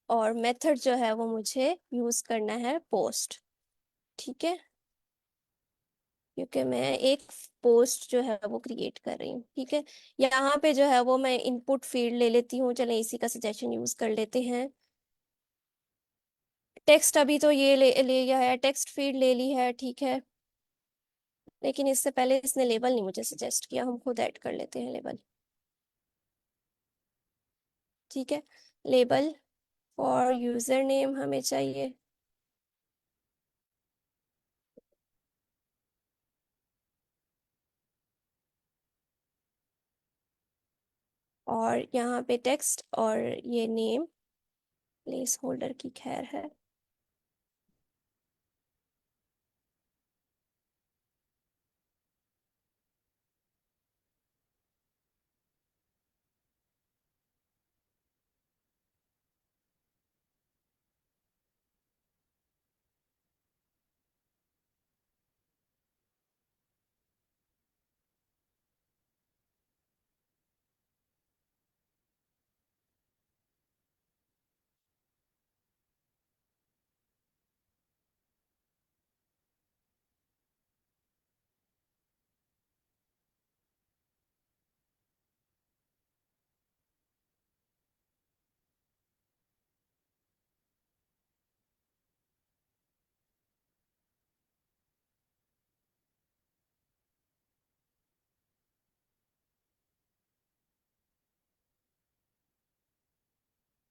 [SPEAKER 1] और मेथड जो है वो मुझे यूज करना है पोस्ट, ठीक है, क्योंकि मैं एक पोस्ट जो है वो क्रिएट कर रही हूँ, ठीक है। यहाँ पे जो है वो मैं इनपुट फील्ड ले लेती हूँ, चलें इसी का सजेशन यूज कर लेते हैं। टेक्स्ट अभी तो ये ले लिया है, टेक्स्ट फील्ड ले ली है, ठीक है। लेकिन इससे पहले इसने लेबल नहीं मुझे सजेस्ट किया, हम खुद ऐड कर लेते हैं लेबल, ठीक है। लेबल और यूजर नेम हमें चाहिए, और यहाँ पे टेक्स्ट और ये नेम प्लेस होल्डर की खैर है।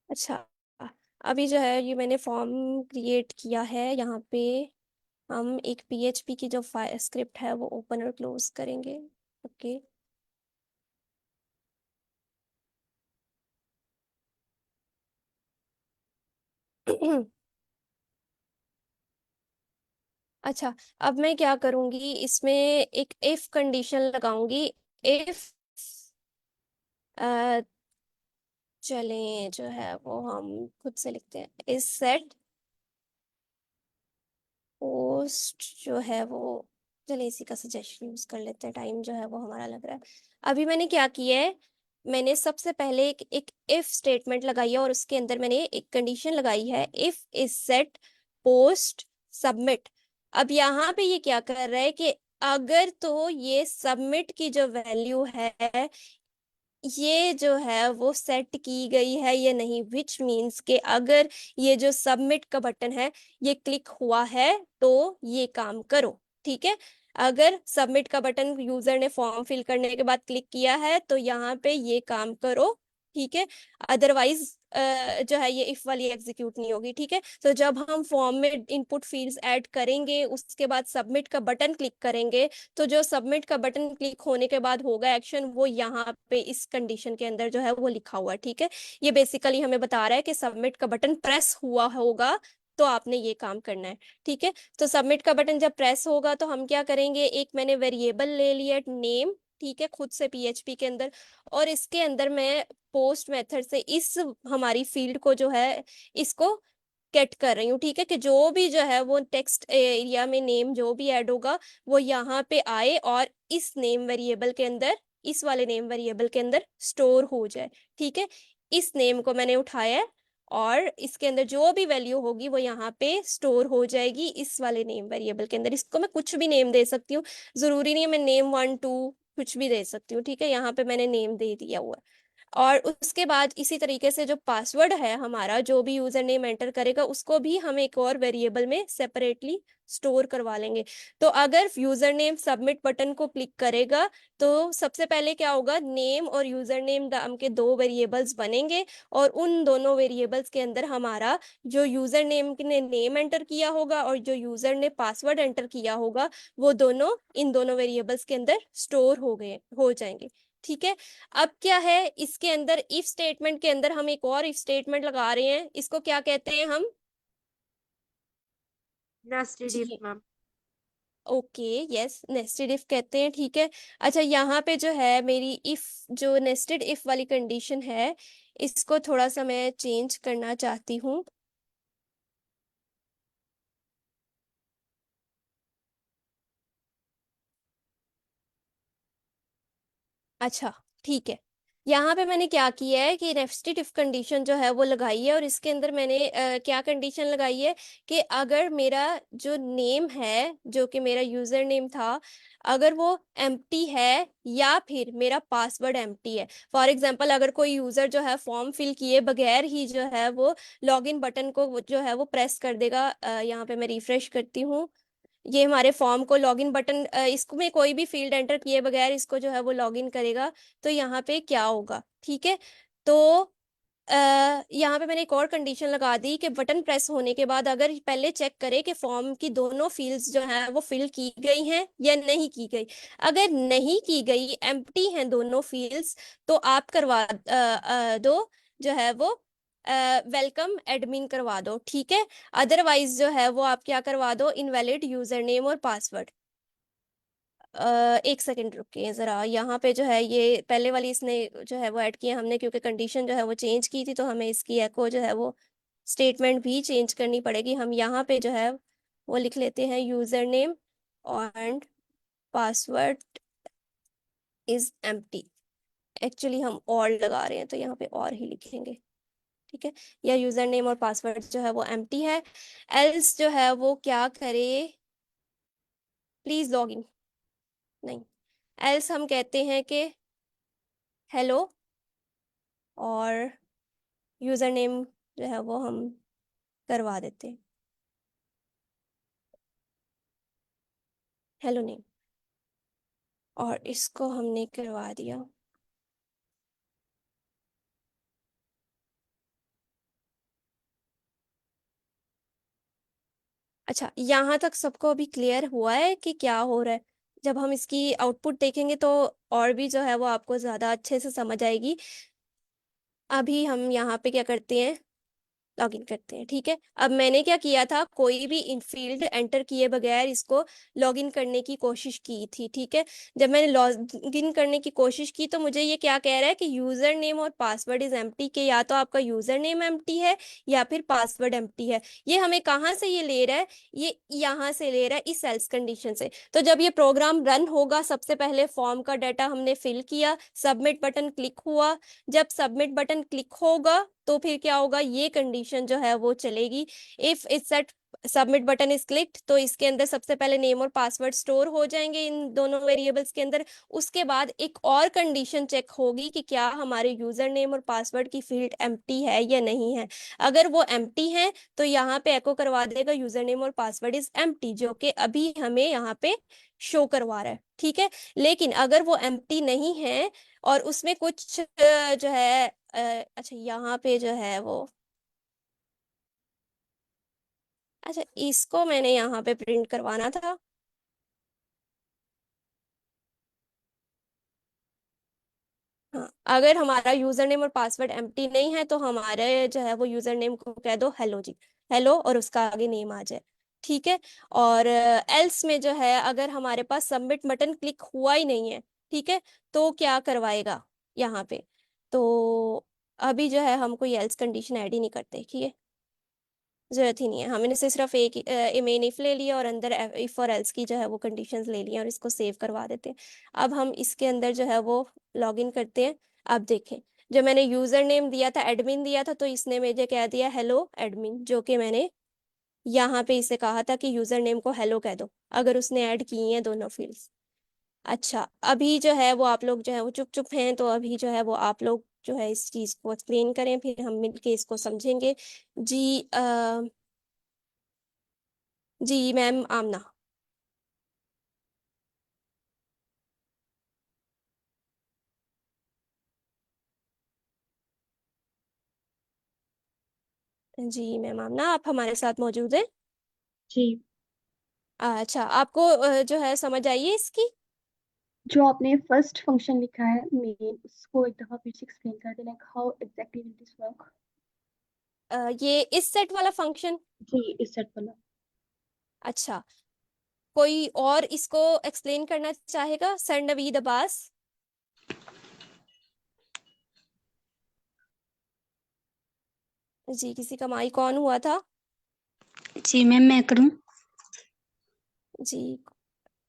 [SPEAKER 1] अच्छा, अभी जो है ये मैंने फॉर्म क्रिएट किया है, यहाँ पे हम एक PHP की जो फाइल स्क्रिप्ट है वो ओपन और क्लोज करेंगे, ओके। अच्छा, अब मैं क्या करूंगी, इसमें एक इफ कंडीशन लगाऊंगी। इफ चलें जो है वो हम खुद से लिखते हैं, इस सेट पोस्ट जो है वो, चलिए इसी का सजेशन यूज कर लेते हैं, टाइम जो है वो हमारा लग रहा है। अभी मैंने क्या किया है, मैंने सबसे पहले एक इफ स्टेटमेंट लगाई है, और उसके अंदर मैंने एक कंडीशन लगाई है, if is set post submit. अब यहाँ पे ये क्या कर रहा है कि अगर तो ये सबमिट की जो वैल्यू है ये जो है वो सेट की गई है या नहीं, विच मीन्स के अगर ये जो सबमिट का बटन है ये क्लिक हुआ है तो ये काम करो, ठीक है। अगर सबमिट का बटन यूजर ने फॉर्म फिल करने के बाद क्लिक किया है तो यहाँ पे ये काम करो, ठीक है। अदरवाइज जो है ये इफ वाली एग्जीक्यूट नहीं होगी, ठीक है। तो जब हम फॉर्म में इनपुट फील्ड्स ऐड करेंगे उसके बाद सबमिट का बटन क्लिक करेंगे, तो जो सबमिट का बटन क्लिक होने के बाद होगा एक्शन, वो यहाँ पे इस कंडीशन के अंदर जो है वो लिखा हुआ है, ठीक है। ये बेसिकली हमें बता रहा है कि सबमिट का बटन प्रेस हुआ होगा तो आपने ये काम करना है, ठीक है। तो सबमिट का बटन जब प्रेस होगा तो हम क्या करेंगे, एक मैंने वेरिएबल ले लिया नेम, ठीक है, खुद से PHP के अंदर, और इसके अंदर मैं पोस्ट मेथड से इस हमारी फील्ड को जो है इसको गेट कर रही हूँ, ठीक है, कि जो भी जो है वो टेक्स्ट एरिया में नेम जो भी ऐड होगा वो यहाँ पे आए और इस नेम वेरिएबल के अंदर, इस वाले नेम वेरिएबल के अंदर स्टोर हो जाए, ठीक है। इस नेम को मैंने उठाया है और इसके अंदर जो भी वैल्यू होगी वो यहाँ पे स्टोर हो जाएगी इस वाले नेम वेरिएबल के अंदर। इसको मैं कुछ भी नेम दे सकती हूँ, जरूरी नहीं है मैं नेम 1 2 कुछ भी दे सकती हूँ, ठीक है। यहाँ पे मैंने नेम दे दिया हुआ है। और उसके बाद इसी तरीके से जो पासवर्ड है हमारा, जो भी यूजर नेम एंटर करेगा उसको भी हम एक और वेरिएबल में सेपरेटली स्टोर करवा लेंगे। तो अगर यूजर नेम सबमिट बटन को क्लिक करेगा तो सबसे पहले क्या होगा, नेम और यूजर नेम नाम के दो वेरिएबल्स बनेंगे और उन दोनों वेरिएबल्स के अंदर हमारा जो यूजर नेम ने नेम एंटर किया होगा और जो यूजर ने पासवर्ड एंटर किया होगा वो दोनों इन दोनों वेरिएबल्स के अंदर स्टोर हो जाएंगे, ठीक है। अब क्या है, इसके अंदर इफ स्टेटमेंट के अंदर हम एक और इफ स्टेटमेंट लगा रहे हैं, इसको क्या कहते हैं हम?
[SPEAKER 4] नेस्टेड इफ
[SPEAKER 1] जी
[SPEAKER 4] ma'am.
[SPEAKER 1] Okay, yes nested if कहते हैं, ठीक है। अच्छा यहाँ पे जो है मेरी इफ जो नेस्टेड इफ वाली कंडीशन है इसको थोड़ा सा मैं चेंज करना चाहती हूँ। अच्छा ठीक है, यहाँ पे मैंने क्या किया है कि नेस्टेड इफ कंडीशन जो है वो लगाई है और इसके अंदर मैंने क्या कंडीशन लगाई है कि अगर मेरा जो नेम है जो कि मेरा यूजर नेम था अगर वो एम्प्टी है या फिर मेरा पासवर्ड एम्प्टी है। फॉर एग्जांपल अगर कोई यूजर जो है फॉर्म फिल किए बगैर ही जो है वो लॉगिन बटन को जो है वो प्रेस कर देगा, यहाँ पे मैं रिफ्रेश करती हूँ, ये हमारे फॉर्म को लॉगिन बटन इसमें कोई भी फील्ड एंटर किए बगैर इसको जो है वो लॉगिन करेगा तो यहाँ पे क्या होगा, ठीक है। तो यहाँ पे मैंने एक और कंडीशन लगा दी कि बटन प्रेस होने के बाद अगर पहले चेक करे कि फॉर्म की दोनों फील्ड्स जो है वो फिल की गई हैं या नहीं की गई। अगर नहीं की गई, एम्प्टी हैं दोनों फील्ड्स, तो आप करवा दो जो है वो वेलकम एडमिन करवा दो, ठीक है। अदरवाइज जो है वो आप क्या करवा दो, इनवैलिड यूजर नेम और पासवर्ड। एक सेकंड रुकिए जरा, यहाँ पे जो है ये पहले वाली इसने जो है वो ऐड किया हमने क्योंकि कंडीशन जो है वो चेंज की थी तो हमें इसकी एको जो है वो स्टेटमेंट भी चेंज करनी पड़ेगी। हम यहाँ पे जो है वो लिख लेते हैं user name and password is empty. Actually हम और लगा रहे हैं तो यहाँ पे और ही लिखेंगे, ठीक है। या यूजर नेम और पासवर्ड जो है वो एम्प्टी है, एल्स जो है वो क्या करे, प्लीज लॉग इन, नहीं, एल्स हम कहते हैं कि हेलो और यूजर नेम जो है वो हम करवा देते हैं हेलो नेम और इसको हमने करवा दिया। अच्छा यहाँ तक सबको अभी क्लियर हुआ है कि क्या हो रहा है? जब हम इसकी आउटपुट देखेंगे तो और भी जो है वो आपको ज्यादा अच्छे से समझ आएगी। अभी हम यहाँ पे क्या करते हैं, लॉगिन करते हैं, ठीक है। अब मैंने क्या किया था, कोई भी इन फील्ड एंटर किए बगैर इसको लॉगिन करने की कोशिश की थी, ठीक है। जब मैंने लॉगिन करने की कोशिश की तो मुझे ये क्या कह रहा है कि यूजर नेम और पासवर्ड इज एम्प्टी, के या तो आपका यूजर नेम एम्प्टी है या फिर पासवर्ड एम्प्टी है। ये हमें कहाँ से ये ले रहा है, ये यहाँ से ले रहा है इस एल्स कंडीशन से। तो जब ये प्रोग्राम रन होगा, सबसे पहले फॉर्म का डाटा हमने फिल किया, सबमिट बटन क्लिक हुआ, जब सबमिट बटन क्लिक होगा तो फिर क्या होगा, ये कंडीशन जो है वो चलेगी, if it's set submit button is clicked, तो इसके अंदर सबसे पहले नेम और पासवर्ड स्टोर हो जाएंगे इन दोनों वेरिएबल्स के अंदर। उसके बाद एक और कंडीशन चेक होगी कि क्या हमारे यूजर नेम और पासवर्ड की फील्ड एम्प्टी है या नहीं है। अगर वो एम्प्टी है तो यहाँ पे एको करवा देगा यूजर नेम और पासवर्ड इज एम्प्टी, जो कि अभी हमें यहाँ पे शो करवा रहा है, ठीक है। लेकिन अगर वो एम्प्टी नहीं है और उसमें कुछ जो है अच्छा यहाँ पे जो है वो, अच्छा इसको मैंने यहाँ पे प्रिंट करवाना था, हाँ। अगर हमारा यूजर नेम और पासवर्ड एम्प्टी नहीं है तो हमारे जो है वो यूजर नेम को कह दो हेलो जी, हेलो और उसका आगे नेम आ जाए, ठीक है। और एल्स में जो है अगर हमारे पास सबमिट बटन क्लिक हुआ ही नहीं है, ठीक है, तो क्या करवाएगा यहाँ पे, तो अभी जो है हम कोई एल्स कंडीशन ऐड ही नहीं करते, ठीक है, जरूरत ही नहीं है। हमने से सिर्फ एक मेन इफ ले लिया और अंदर इफ और एल्स की जो है वो कंडीशंस ले लिया और इसको सेव करवा देते हैं। अब हम इसके अंदर जो है वो लॉगिन करते हैं। अब देखें जब मैंने यूजर नेम दिया था, एडमिन दिया था, तो इसने मुझे क्या दिया, हेलो एडमिन, जो कि मैंने यहाँ पे इसे कहा था कि यूजर नेम को हेलो कह दो, अगर उसने ऐड की हैं दोनों फील्ड्स। अच्छा, अभी जो है वो आप लोग जो है वो चुप चुप हैं, तो अभी जो है वो आप लोग जो है इस चीज को एक्सप्लेन करें, फिर हम मिलके इसको समझेंगे। जी जी मैम आमना। जी मैम आमना, आप हमारे साथ मौजूद हैं?
[SPEAKER 5] जी,
[SPEAKER 1] अच्छा, आपको जो है समझ आई है इसकी?
[SPEAKER 5] जो आपने फर्स्ट फंक्शन लिखा है मेन, उसको एक दफा फिर से एक्सप्लेन कर देना, how exactly will this work.
[SPEAKER 1] ये इस सेट वाला फंक्शन?
[SPEAKER 5] जी, इस सेट वाला।
[SPEAKER 1] अच्छा, कोई और इसको एक्सप्लेन करना चाहेगा? सर नवीद अब्बास। जी, किसी का माइक ऑन हुआ था?
[SPEAKER 9] जी मैम, मैं करूँ?
[SPEAKER 1] जी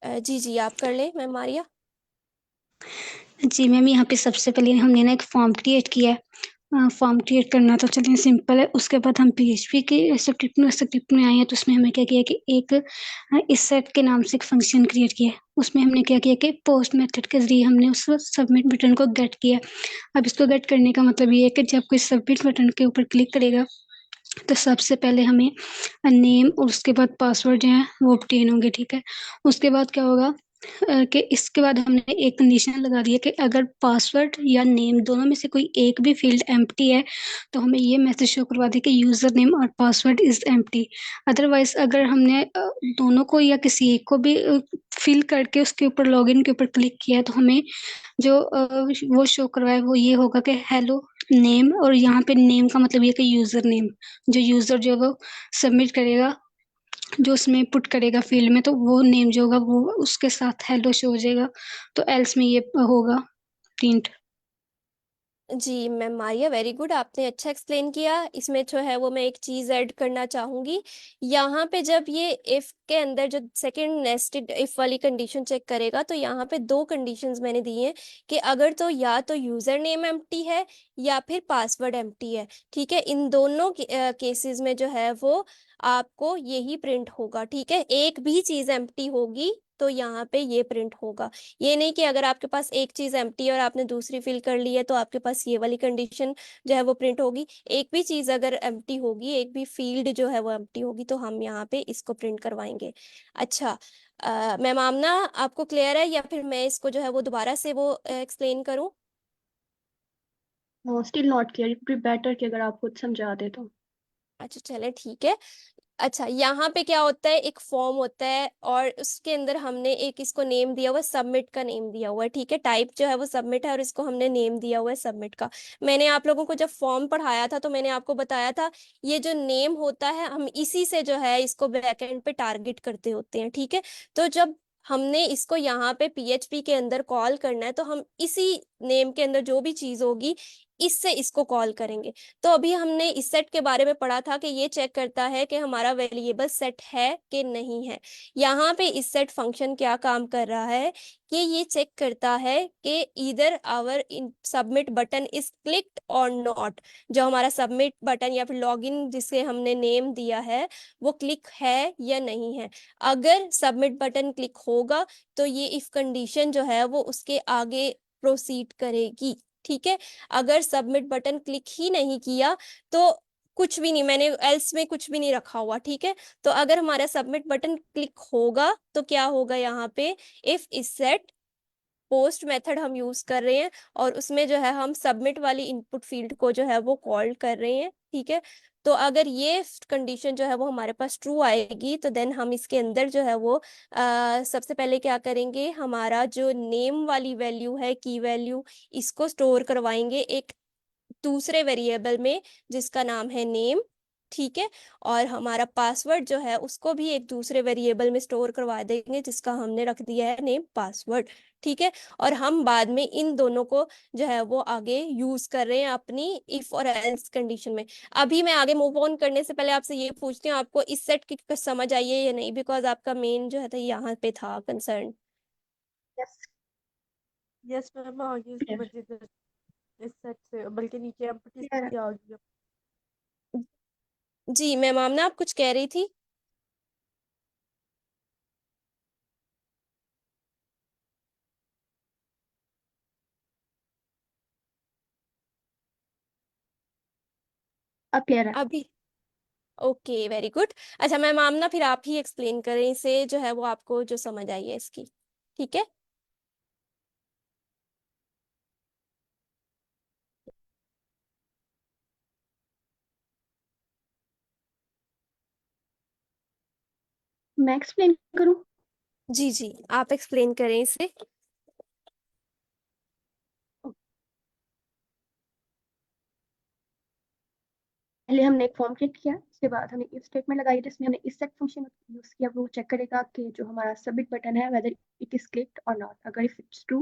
[SPEAKER 1] जी जी आप कर ले मैम मारिया।
[SPEAKER 9] जी मैम, यहाँ पे सबसे पहले हमने ना एक फॉर्म क्रिएट किया है। फॉर्म क्रिएट करना तो चलिए सिंपल है। उसके बाद हम पीएचपी के स्क्रिप्ट में आए हैं, तो उसमें हमें क्या किया कि एक इस सेट के नाम से एक फंक्शन क्रिएट किया है। उसमें हमने क्या किया कि पोस्ट मेथड के जरिए हमने उस सबमिट बटन को गेट किया। अब इसको गेट करने का मतलब ये है कि जब कोई सबमिट बटन के ऊपर क्लिक करेगा, तो सबसे पहले हमें नेम और उसके बाद पासवर्ड जो है वो ऑब्टेन होंगे, ठीक है। उसके बाद क्या होगा कि इसके बाद हमने एक कंडीशन लगा दी है कि अगर पासवर्ड या नेम दोनों में से कोई एक भी फील्ड एम्प्टी है, तो हमें ये मैसेज शो करवा दे कि यूजर नेम और पासवर्ड इज एम्प्टी। अदरवाइज अगर हमने दोनों को या किसी एक को भी फिल करके उसके ऊपर लॉगिन के ऊपर क्लिक किया है, तो हमें जो वो शो करवाए वो ये होगा कि हेलो नेम, और यहाँ पे नेम का मतलब ये कि यूजर नेम, जो यूजर जो है वो सबमिट करेगा, जो उसमें पुट करेगा फील्ड में, तो वो नेम जो होगा वो उसके साथ हेलो शो हो जाएगा। तो एल्स में ये होगा प्रिंट।
[SPEAKER 1] जी मैम मारिया, वेरी गुड, आपने अच्छा एक्सप्लेन किया। इसमें जो है वो मैं एक चीज ऐड करना चाहूंगी। यहाँ पे जब ये इफ के अंदर जो सेकंड नेस्टेड इफ वाली कंडीशन चेक करेगा, तो यहाँ पे दो कंडीशंस मैंने दी हैं कि अगर तो या तो यूजर नेम एम्प्टी है या फिर पासवर्ड एम्प्टी है, ठीक है। इन दोनों केसेस में जो है वो आपको यही प्रिंट होगा, ठीक है। एक भी चीज एम्प्टी होगी तो यहाँ पे ये प्रिंट होगा। ये नहीं कि अगर आपके पास एक चीज एम्प्टी है और आपने दूसरी फिल कर ली है तो आपके पास ये वाली कंडीशन जो है वो प्रिंट होगी। एक भी चीज अगर एम्प्टी होगी, एक भी फील्ड जो है वो एम्प्टी होगी, तो हम यहाँ पे इसको प्रिंट करवाएंगे। अच्छा, मैम आमना, आपको क्लियर है या फिर मैं इसको जो है वो दोबारा से वो एक्सप्लेन करूँ?
[SPEAKER 5] Still not clear, it be better कि अगर आप खुद समझा दे तो।
[SPEAKER 1] अच्छा चले ठीक है। अच्छा, यहाँ पे क्या होता है, एक फॉर्म होता है और उसके अंदर हमने एक इसको नेम दिया हुआ है, सबमिट का नेम दिया हुआ है, ठीक है। टाइप जो है वो सबमिट है और इसको हमने नेम दिया हुआ है सबमिट का। मैंने आप लोगों को जब फॉर्म पढ़ाया था तो मैंने आपको बताया था ये जो नेम होता है हम इसी से जो है इसको बैकएंड पे टारगेट करते होते हैं, ठीक है। तो जब हमने इसको यहाँ पे पीएचपी के अंदर कॉल करना है, तो हम इसी नेम के अंदर जो भी चीज होगी इससे इसको कॉल करेंगे। तो अभी हमने इस सेट के बारे में पढ़ा था कि ये चेक करता है कि हमारा वेरिएबल सेट है कि नहीं है। यहाँ पे इस सेट फंक्शन क्या काम कर रहा है कि ये चेक करता है कि either our submit button is clicked और नॉट। जो हमारा सबमिट बटन या फिर लॉगिन जिसे हमने नेम दिया है वो क्लिक है या नहीं है। अगर सबमिट बटन क्लिक होगा तो ये इफ कंडीशन जो है वो उसके आगे प्रोसीड करेगी, ठीक है। अगर सबमिट बटन क्लिक ही नहीं किया तो कुछ भी नहीं, मैंने एल्स में कुछ भी नहीं रखा हुआ, ठीक है। तो अगर हमारा सबमिट बटन क्लिक होगा तो क्या होगा, यहाँ पे if is set post method हम यूज कर रहे हैं और उसमें जो है हम सबमिट वाली इनपुट फील्ड को जो है वो कॉल कर रहे हैं, ठीक है। तो अगर ये कंडीशन जो है वो हमारे पास ट्रू आएगी तो देन हम इसके अंदर जो है वो सबसे पहले क्या करेंगे, हमारा जो नेम वाली वैल्यू है, की वैल्यू, इसको स्टोर करवाएंगे एक दूसरे वेरिएबल में जिसका नाम है नेम, ठीक है। और हमारा पासवर्ड जो है उसको भी एक दूसरे वेरिएबल में स्टोर करवा देंगे जिसका हमने रख दिया है नेम पासवर्ड, ठीक है। और हम बाद में इन दोनों को जो है वो आगे यूज कर रहे हैं अपनी इफ और एल्स कंडीशन में। अभी मैं आगे मूव ऑन करने से पहले आपसे ये पूछती हूँ, आपको इस सेट की समझ आई है या नहीं, बिकॉज आपका मेन जो है था यहाँ पे था कंसर्न।
[SPEAKER 5] यस,
[SPEAKER 4] यस मैम, आगे
[SPEAKER 5] क्लियर।
[SPEAKER 4] मजीद इस सेट से, बल्कि नीचे एम्प्टी
[SPEAKER 5] क्लियर है?
[SPEAKER 4] भी आ गई।
[SPEAKER 1] जी मैम, आमना आप कुछ कह रही थी?
[SPEAKER 5] अब क्लियर है?
[SPEAKER 1] अभी ओके, वेरी गुड। अच्छा मैम, आमना फिर आप ही एक्सप्लेन करें इसे, जो है वो आपको जो समझ आई है इसकी। ठीक है।
[SPEAKER 5] मैं एक्सप्लेन करूँ?
[SPEAKER 1] जी जी, आप एक्सप्लेन करें इसे।
[SPEAKER 5] पहले हमने एक फॉर्म क्रिएट किया, उसके बाद हमने इफ स्टेटमेंट लगाई जिसमें हमने इस सेट फंक्शन यूज किया। वो चेक करेगा कि जो हमारा सबमिट बटन है वेदर इट इज क्लिक्ड और नॉट। अगर इफ इट्स ट्रू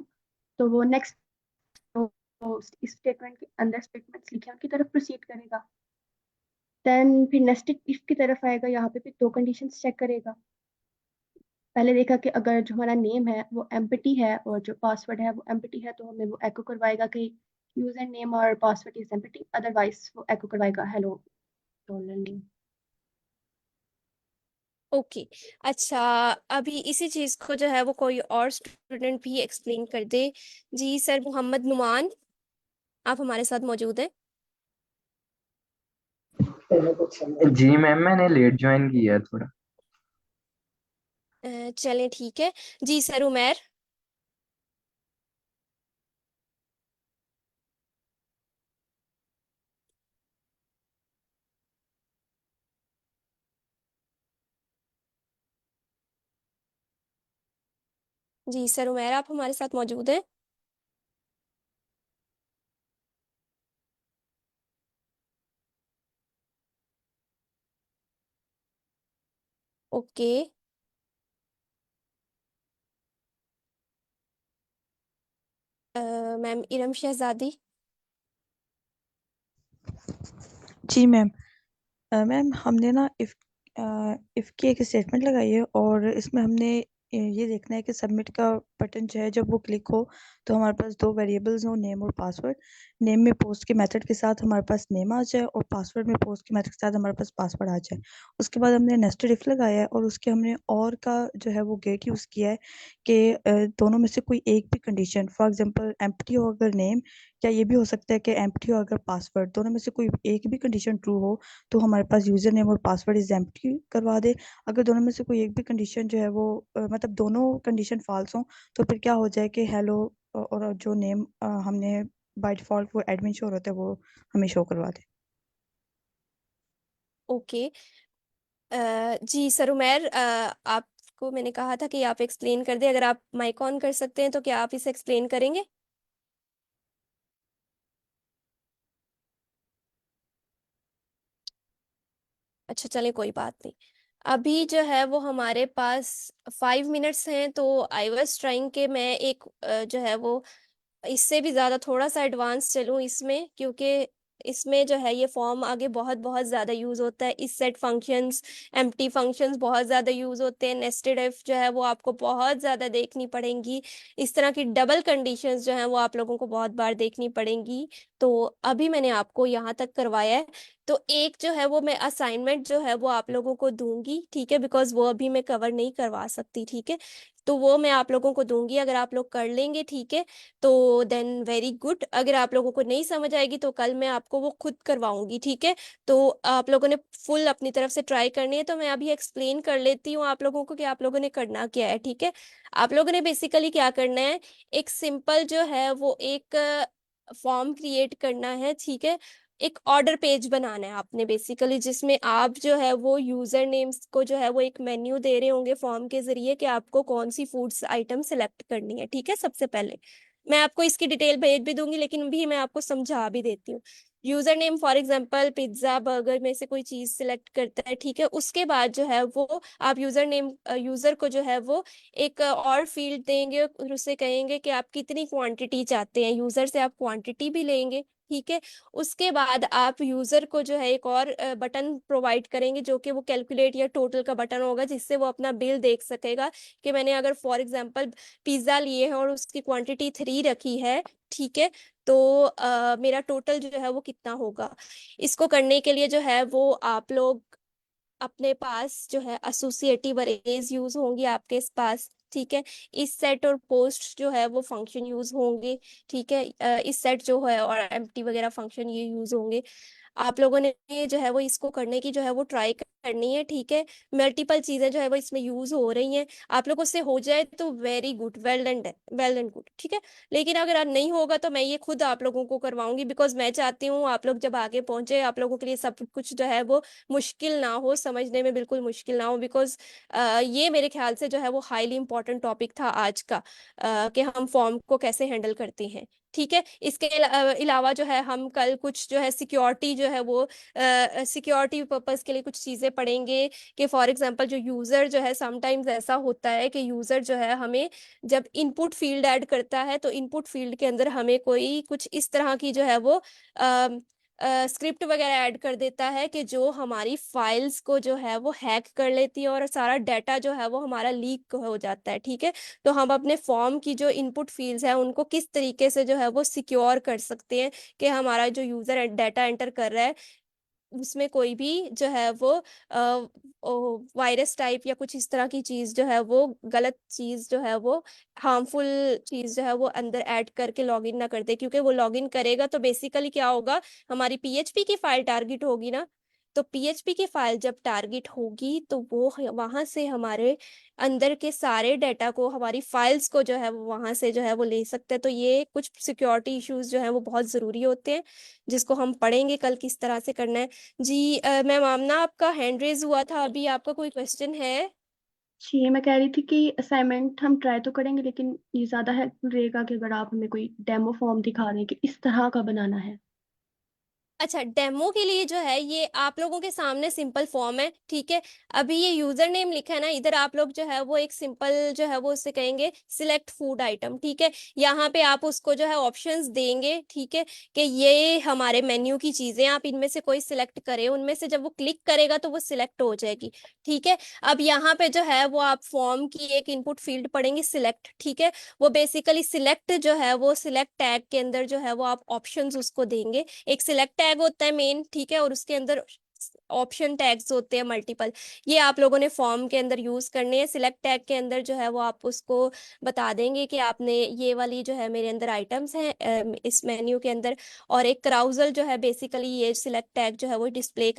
[SPEAKER 5] तो वो नेक्स्ट, तो इस स्टेटमेंट के अंदर स्टेटमेंट्स लिखे हैं उनकी तरफ प्रोसीड करेगा। देन फिर नेस्टेड इफ की तरफ आएगा, यहाँ पे भी दो कंडीशंस चेक करेगा। पहले देखा कि अगर जो हमारा नेम है वो एम्प्टी है और जो पासवर्ड है वो एम्प्टी है, तो हमें वो एको करवाएगा कि यूजर नेम और पासवर्ड इज एम्प्टी, अदरवाइज वो एको करवाएगा हेलो डॉलर नेम।
[SPEAKER 1] ओके। अच्छा, अभी इसी चीज को जो है वो कोई और स्टूडेंट भी एक्सप्लेन कर दे। जी सर, मोहम्मद नुमान, आप हमारे साथ मौजूद हैं?
[SPEAKER 6] जी मैम, मैंने लेट ज्वाइन किया है थोड़ा।
[SPEAKER 1] चलें ठीक है। जी सर, उमैर। जी सर, उमैर, आप हमारे साथ मौजूद हैं? ओके। मैम इरम शहजादी।
[SPEAKER 8] जी मैम। मैम हमने ना इफ की एक स्टेटमेंट लगाई है और इसमें हमने ये देखना है कि सबमिट का बटन जो है जब वो क्लिक हो तो हमारे पास दो वेरिएबल्स हो, नेम और पासवर्ड। नेम में पोस्ट के मेथड के साथ हमारे पास नेम आ जाए और पासवर्ड में पोस्ट के मेथड के साथ हमारे पास पासवर्ड आ जाए। उसके बाद हमने नेस्टेड इफ लगाया है और उसके हमने और का जो है वो गेट यूज़ किया है कि दोनों में से कोई एक भी कंडीशन, फॉर एग्जांपल एम्प्टी हो अगर नेम, या ये भी हो सकता है कि एम्प्टी हो अगर पासवर्ड, दोनों में से कोई एक भी कंडीशन ट्रू हो तो हमारे पास यूजर नेम और पासवर्ड इज एम्प्टी करवा दे। अगर दोनों में से कोई एक भी कंडीशन जो है वो मतलब दोनों कंडीशन फॉल्स हो तो फिर क्या हो जाए कि हेलो और जो नेम हमने बाय डिफॉल्ट वो एडमिन शो होता है वो हमें शो करवा दे।
[SPEAKER 1] ओके। जी सर, उमैर, आपको मैंने कहा था कि आप एक्सप्लेन कर दें। अगर आप माइक ऑन कर सकते हैं तो क्या आप इसे एक्सप्लेन करेंगे? अच्छा चले, कोई बात नहीं। अभी जो है वो हमारे पास 5 मिनट्स हैं, तो आई वाज ट्राइंग के मैं एक जो है वो इससे भी ज़्यादा थोड़ा सा एडवांस चलूँ इसमें, क्योंकि इसमें जो है ये फॉर्म आगे बहुत बहुत ज़्यादा यूज़ होता है। इस सेट फंक्शंस, एम्प्टी फंक्शंस बहुत ज़्यादा यूज़ होते हैं। नेस्टेड इफ जो है वो आपको बहुत ज़्यादा देखनी पड़ेंगी। इस तरह की डबल कंडीशंस जो हैं वो आप लोगों को बहुत बार देखनी पड़ेंगी। तो अभी मैंने आपको यहाँ तक करवाया है, तो एक जो है वो मैं असाइनमेंट जो है वो आप लोगों को दूंगी, ठीक है, बिकॉज वो अभी मैं कवर नहीं करवा सकती, ठीक है। तो वो मैं आप लोगों को दूंगी, अगर आप लोग कर लेंगे ठीक है तो देन वेरी गुड। अगर आप लोगों को नहीं समझ आएगी तो कल मैं आपको वो खुद करवाऊंगी, ठीक है। तो आप लोगों ने फुल अपनी तरफ से ट्राई करनी है, तो मैं अभी एक्सप्लेन कर लेती हूँ आप लोगों को कि आप लोगों ने करना क्या है, ठीक है। आप लोगों ने बेसिकली क्या करना है, एक सिंपल जो है वो एक फॉर्म क्रिएट करना है, ठीक है। एक ऑर्डर पेज बनाना है आपने बेसिकली, जिसमें आप जो है वो यूजर नेम्स को जो है वो एक मेन्यू दे रहे होंगे फॉर्म के जरिए कि आपको कौन सी फूड्स आइटम सेलेक्ट करनी है, ठीक है। सबसे पहले मैं आपको इसकी डिटेल भेज भी दूंगी, लेकिन भी मैं आपको समझा भी देती हूँ। User name for example pizza burger में से कोई चीज सिलेक्ट करता है, ठीक है। उसके बाद जो है वो आप यूजर नेम, यूजर को जो है वो एक और फील्ड देंगे और उससे कहेंगे कि आप कितनी क्वांटिटी चाहते हैं। यूजर से आप क्वांटिटी भी लेंगे, ठीक है। उसके बाद आप यूजर को जो है एक और बटन प्रोवाइड करेंगे जो कि वो कैलकुलेट या टोटल का बटन होगा, जिससे वो अपना बिल देख सकेगा कि मैंने अगर फॉर एग्जांपल पिज्जा लिए हैं और उसकी क्वांटिटी 3 रखी है, ठीक है। तो मेरा टोटल जो है वो कितना होगा, इसको करने के लिए जो है वो आप लोग अपने पास जो है एसोसिएटिव अरेज यूज होंगी आपके पास, ठीक है। इस सेट और पोस्ट जो है वो फंक्शन यूज होंगे, ठीक है। इस सेट जो है और एम्प्टी वगैरह फंक्शन ये यूज होंगे। आप लोगों ने जो है वो इसको करने की जो है वो ट्राई करनी है, ठीक है। मल्टीपल चीजें जो है वो इसमें यूज हो रही हैं, आप लोगों से हो जाए तो very good, well and good, ठीक है। लेकिन अगर नहीं होगा तो मैं ये खुद आप लोगों को करवाऊंगी, बिकॉज मैं चाहती हूँ आप लोग जब आगे पहुंचे आप लोगों के लिए सब कुछ जो है वो मुश्किल ना हो, समझने में बिल्कुल मुश्किल ना हो, बिकॉज ये मेरे ख्याल से जो है वो हाईली इंपॉर्टेंट टॉपिक था आज का, कि हम फॉर्म को कैसे हैंडल करते हैं, ठीक है। इसके अलावा जो है हम कल कुछ जो है सिक्योरिटी जो है वो सिक्योरिटी पर्पस के लिए कुछ चीजें पढ़ेंगे, कि फॉर एग्जांपल जो यूजर जो है समटाइम्स ऐसा होता है कि यूजर जो है हमें जब इनपुट फील्ड ऐड करता है तो इनपुट फील्ड के अंदर हमें कोई कुछ इस तरह की जो है वो स्क्रिप्ट वगैरह ऐड कर देता है कि जो हमारी फाइल्स को जो है वो हैक कर लेती है और सारा डाटा जो है वो हमारा लीक हो जाता है, ठीक है। तो हम अपने फॉर्म की जो इनपुट फील्ड्स है उनको किस तरीके से जो है वो सिक्योर कर सकते हैं कि हमारा जो यूजर डाटा एंटर कर रहा है उसमें कोई भी जो है वो वायरस टाइप या कुछ इस तरह की चीज जो है वो गलत चीज जो है वो हार्मफुल चीज जो है वो अंदर ऐड करके लॉगिन ना कर दे, क्योंकि वो लॉगिन करेगा तो बेसिकली क्या होगा, हमारी पीएचपी की फाइल टारगेट होगी ना। तो पीएचपी की फाइल जब टारगेट होगी तो वो वहां से हमारे अंदर के सारे डाटा को, हमारी फाइल्स को जो है वो वहां से जो है वो ले सकते हैं। तो ये कुछ सिक्योरिटी इश्यूज जो है वो बहुत जरूरी होते हैं, जिसको हम पढ़ेंगे कल किस तरह से करना है। जी मैम आमना आपका हैंड रेज हुआ था, अभी आपका कोई क्वेश्चन है?
[SPEAKER 5] जी मैं कह रही थी कि असाइनमेंट हम ट्राई तो करेंगे, लेकिन ये ज़्यादा हेल्पफुल रहेगा कि अगर आप हमें कोई डेमो फॉर्म दिखा दें कि इस तरह का बनाना है।
[SPEAKER 1] अच्छा, डेमो के लिए जो है ये आप लोगों के सामने सिंपल फॉर्म है, ठीक है। अभी ये यूजर नेम लिखा है ना, इधर आप लोग जो है वो एक सिंपल जो है वो उससे कहेंगे सिलेक्ट फूड आइटम, ठीक है। यहाँ पे आप उसको जो है ऑप्शंस देंगे, ठीक है, कि ये हमारे मेन्यू की चीजें आप इनमें से कोई सिलेक्ट करें, उनमें से जब वो क्लिक करेगा तो वो सिलेक्ट हो जाएगी, ठीक है। अब यहाँ पे जो है वो आप फॉर्म की एक इनपुट फील्ड पढ़ेंगे सिलेक्ट, ठीक है। वो बेसिकली सिलेक्ट जो है वो सिलेक्ट टैग के अंदर जो है वो आप ऑप्शंस उसको देंगे। एक सिलेक्ट टैग होता है मेन, ठीक है, और उसके अंदर ऑप्शन टैग्स होते हैं मल्टीपल, ये आप लोगों ने फॉर्म के अंदर यूज करने हैं। सिलेक्ट टैग के अंदर जो है वो आप उसको बता देंगे कि आपने ये वाली जो है मेरे अंदर आइटम्स हैं इस मेन्यू के अंदर, और एक क्राउजल जो है बेसिकली ये सिलेक्ट टैग जो है वो डिस्प्ले